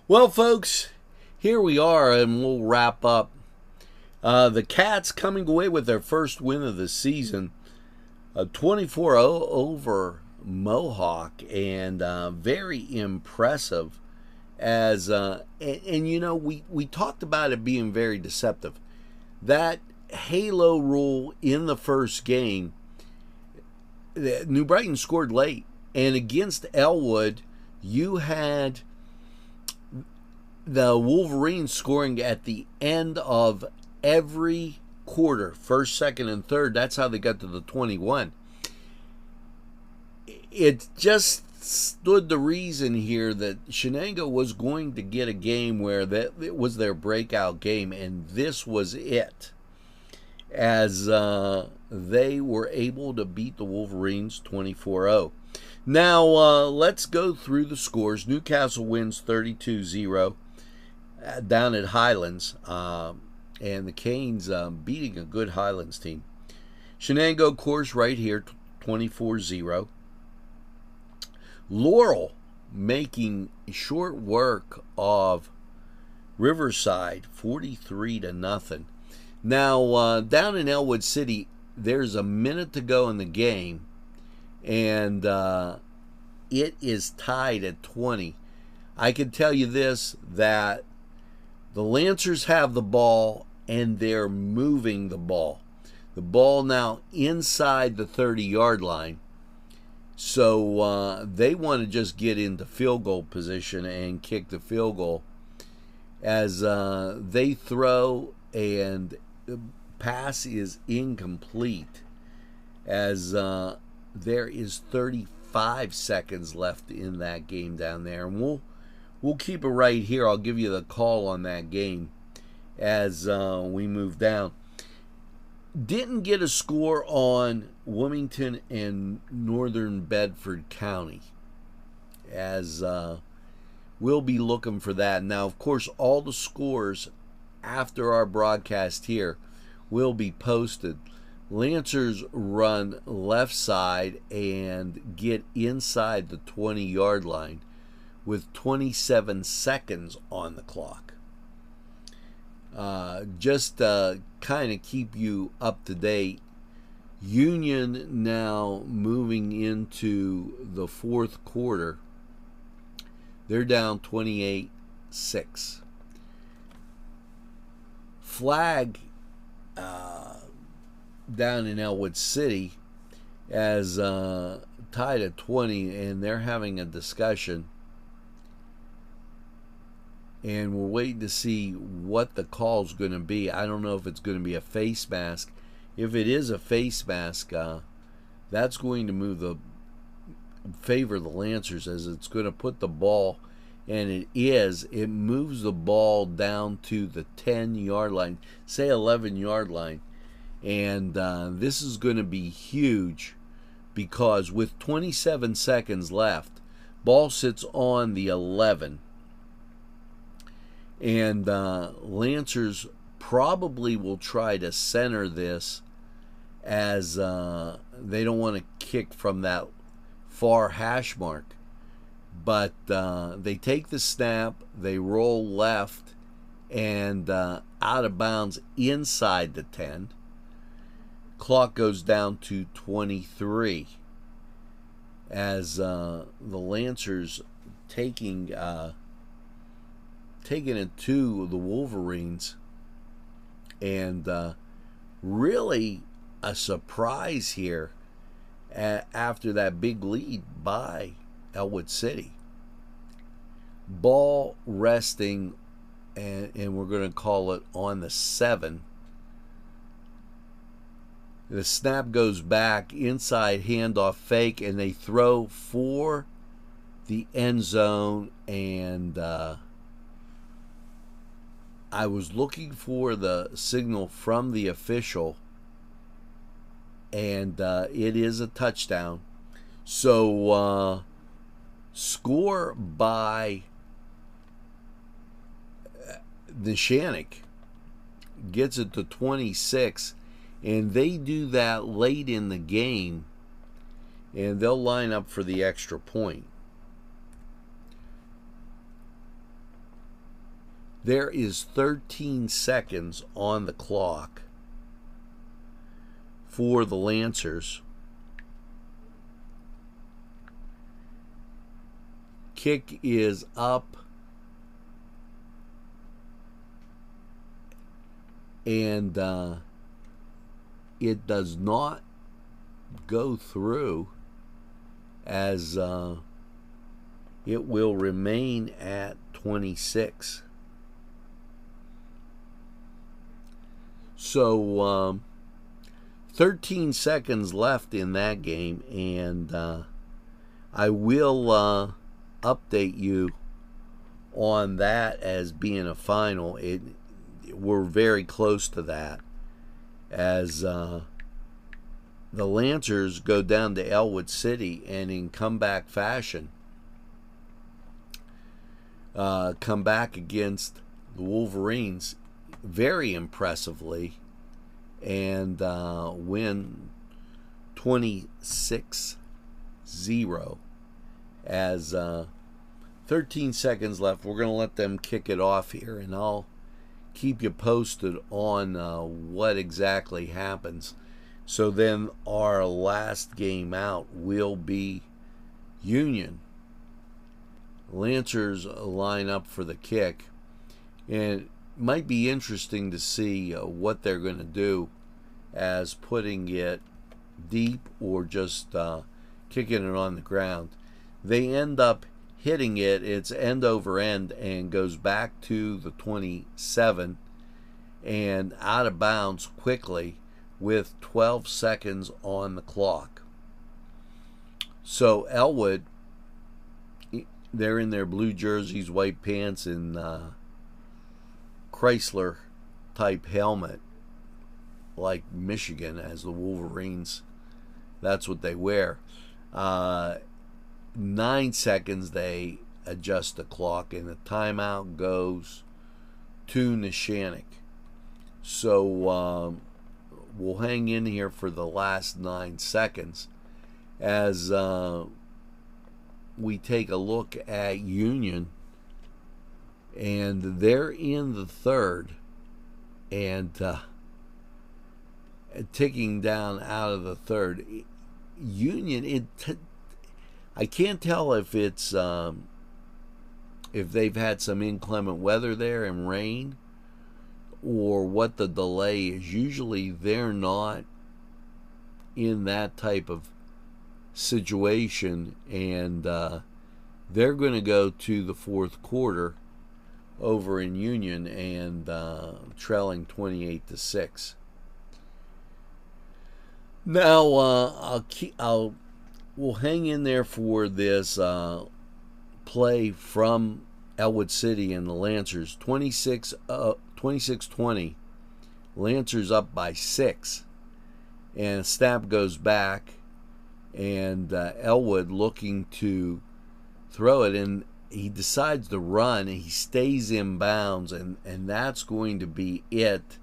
[SPEAKER 1] Well, folks, here we are, and we'll wrap up. The Cats coming away with their first win of the season, 24-0 over Mohawk, and very impressive. As and you know, we talked about it being very deceptive. That halo rule in the first game, New Brighton scored late, and against Elwood, you had the Wolverines scoring at the end of every quarter, first, second, and third. That's how they got to the 21. It just stood the reason here that Shenango was going to get a game where it was their breakout game, and this was it, as they were able to beat the Wolverines 24-0. Now, let's go through the scores. Newcastle wins 32-0 down at Highlands, and the Canes beating a good Highlands team. Shenango, of course, right here, 24-0. Laurel making short work of Riverside, 43-0. Now, down in Elwood City, there's a minute to go in the game, and it is tied at 20. I can tell you this, that the Lancers have the ball, and they're moving the ball. The ball now inside the 30-yard line. So they want to just get into field goal position and kick the field goal. As they throw, and the pass is incomplete, as there is 35 seconds left in that game down there. And we'll keep it right here. I'll give you the call on that game as we move down. Didn't get a score on Wilmington and Northern Bedford County, as we'll be looking for that. Now, of course, all the scores after our broadcast here will be posted. Lancers run left side and get inside the 20-yard line with 27 seconds on the clock. Just kind of keep you up to date. Union now moving into the fourth quarter. They're down 28-6. Flag down in Elwood City as tied at 20, and they're having a discussion. And we're waiting to see what the call's going to be. I don't know if it's going to be a face mask. If it is a face mask, that's going to move the favor the Lancers, as it's going to put the ball, and it moves the ball down to the 10-yard line, say 11-yard line. And this is going to be huge, because with 27 seconds left, ball sits on the 11. And Lancers probably will try to center this, as they don't want to kick from that far hash mark. But they take the snap, they roll left, and out of bounds inside the 10. Clock goes down to 23 as the Lancers taking it to the Wolverines, and really a surprise here after that big lead by Elwood City. Ball resting, and we're going to call it on the 7. The snap goes back, inside handoff fake, and they throw for the end zone. And I was looking for the signal from the official, and it is a touchdown. So score by the Shenango gets it to 26. And they do that late in the game, and they'll line up for the extra point. There is 13 seconds on the clock for the Lancers. Kick is up, and it does not go through, as it will remain at 26. So 13 seconds left in that game, and I will update you on that as being a final. We're very close to that, as the Lancers go down to Elwood City, and in comeback fashion come back against the Wolverines very impressively, and win 26-0 as 13 seconds left. We're going to let them kick it off here, and I'll keep you posted on what exactly happens. So then our last game out will be Union. Lancers line up for the kick, and it might be interesting to see what they're going to do, as putting it deep or just kicking it on the ground. They end up hitting it, it's end over end, and goes back to the 27 and out of bounds quickly with 12 seconds on the clock. So Elwood, they're in their blue jerseys, white pants, and Chrysler type helmet, like Michigan, as the Wolverines, that's what they wear. 9 seconds, they adjust the clock, and the timeout goes to Neshannock. So we'll hang in here for the last 9 seconds as we take a look at Union, and they're in the third, and ticking down out of the third. Union, I can't tell if it's if they've had some inclement weather there and rain, or what the delay is. Usually they're not in that type of situation, and they're going to go to the fourth quarter over in Union, and trailing 28-6. Now I'll we'll hang in there for this play from Elwood City and the Lancers. 26-20. Lancers up by 6. And snap goes back, and Elwood looking to throw it, and he decides to run, and he stays in bounds, and that's going to be it.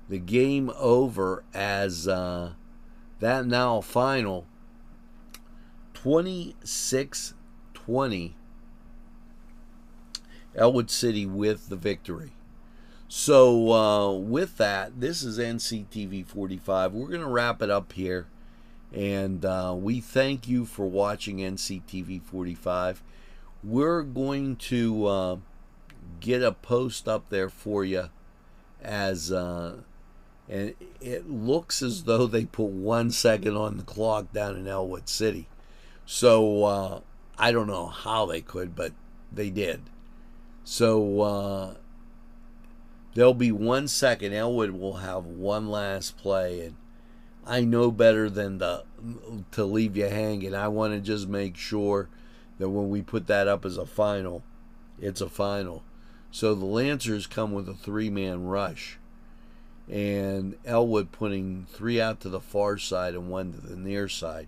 [SPEAKER 1] The game over as that now final 26-20. Elwood City with the victory. So with that, this is NCTV45. We're going to wrap it up here. And we thank you for watching NCTV45. We're going to get a post up there for you as and it looks as though they put 1 second on the clock down in Elwood City. So I don't know how they could, but they did. So there'll be 1 second. Elwood will have one last play, and I know better than to leave you hanging. I want to just make sure that when we put that up as a final, it's a final. So the Lancers come with a 3-man rush, and Elwood putting 3 out to the far side and 1 to the near side.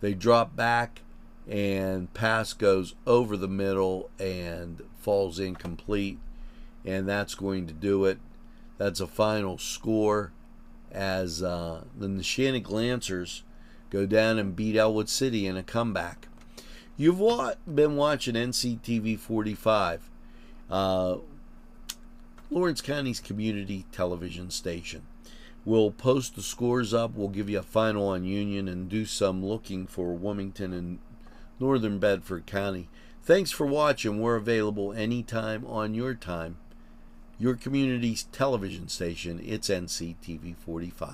[SPEAKER 1] They drop back, and pass goes over the middle and falls incomplete, and that's going to do it. That's a final score as the Shenango Lancers go down and beat Elwood City in a comeback. You've been watching NCTV45, Lawrence County's community television station. We'll post the scores up. We'll give you a final on Union and do some looking for Wilmington and Northern Bedford County. Thanks for watching. We're available anytime on your time. Your community's television station. It's NCTV45.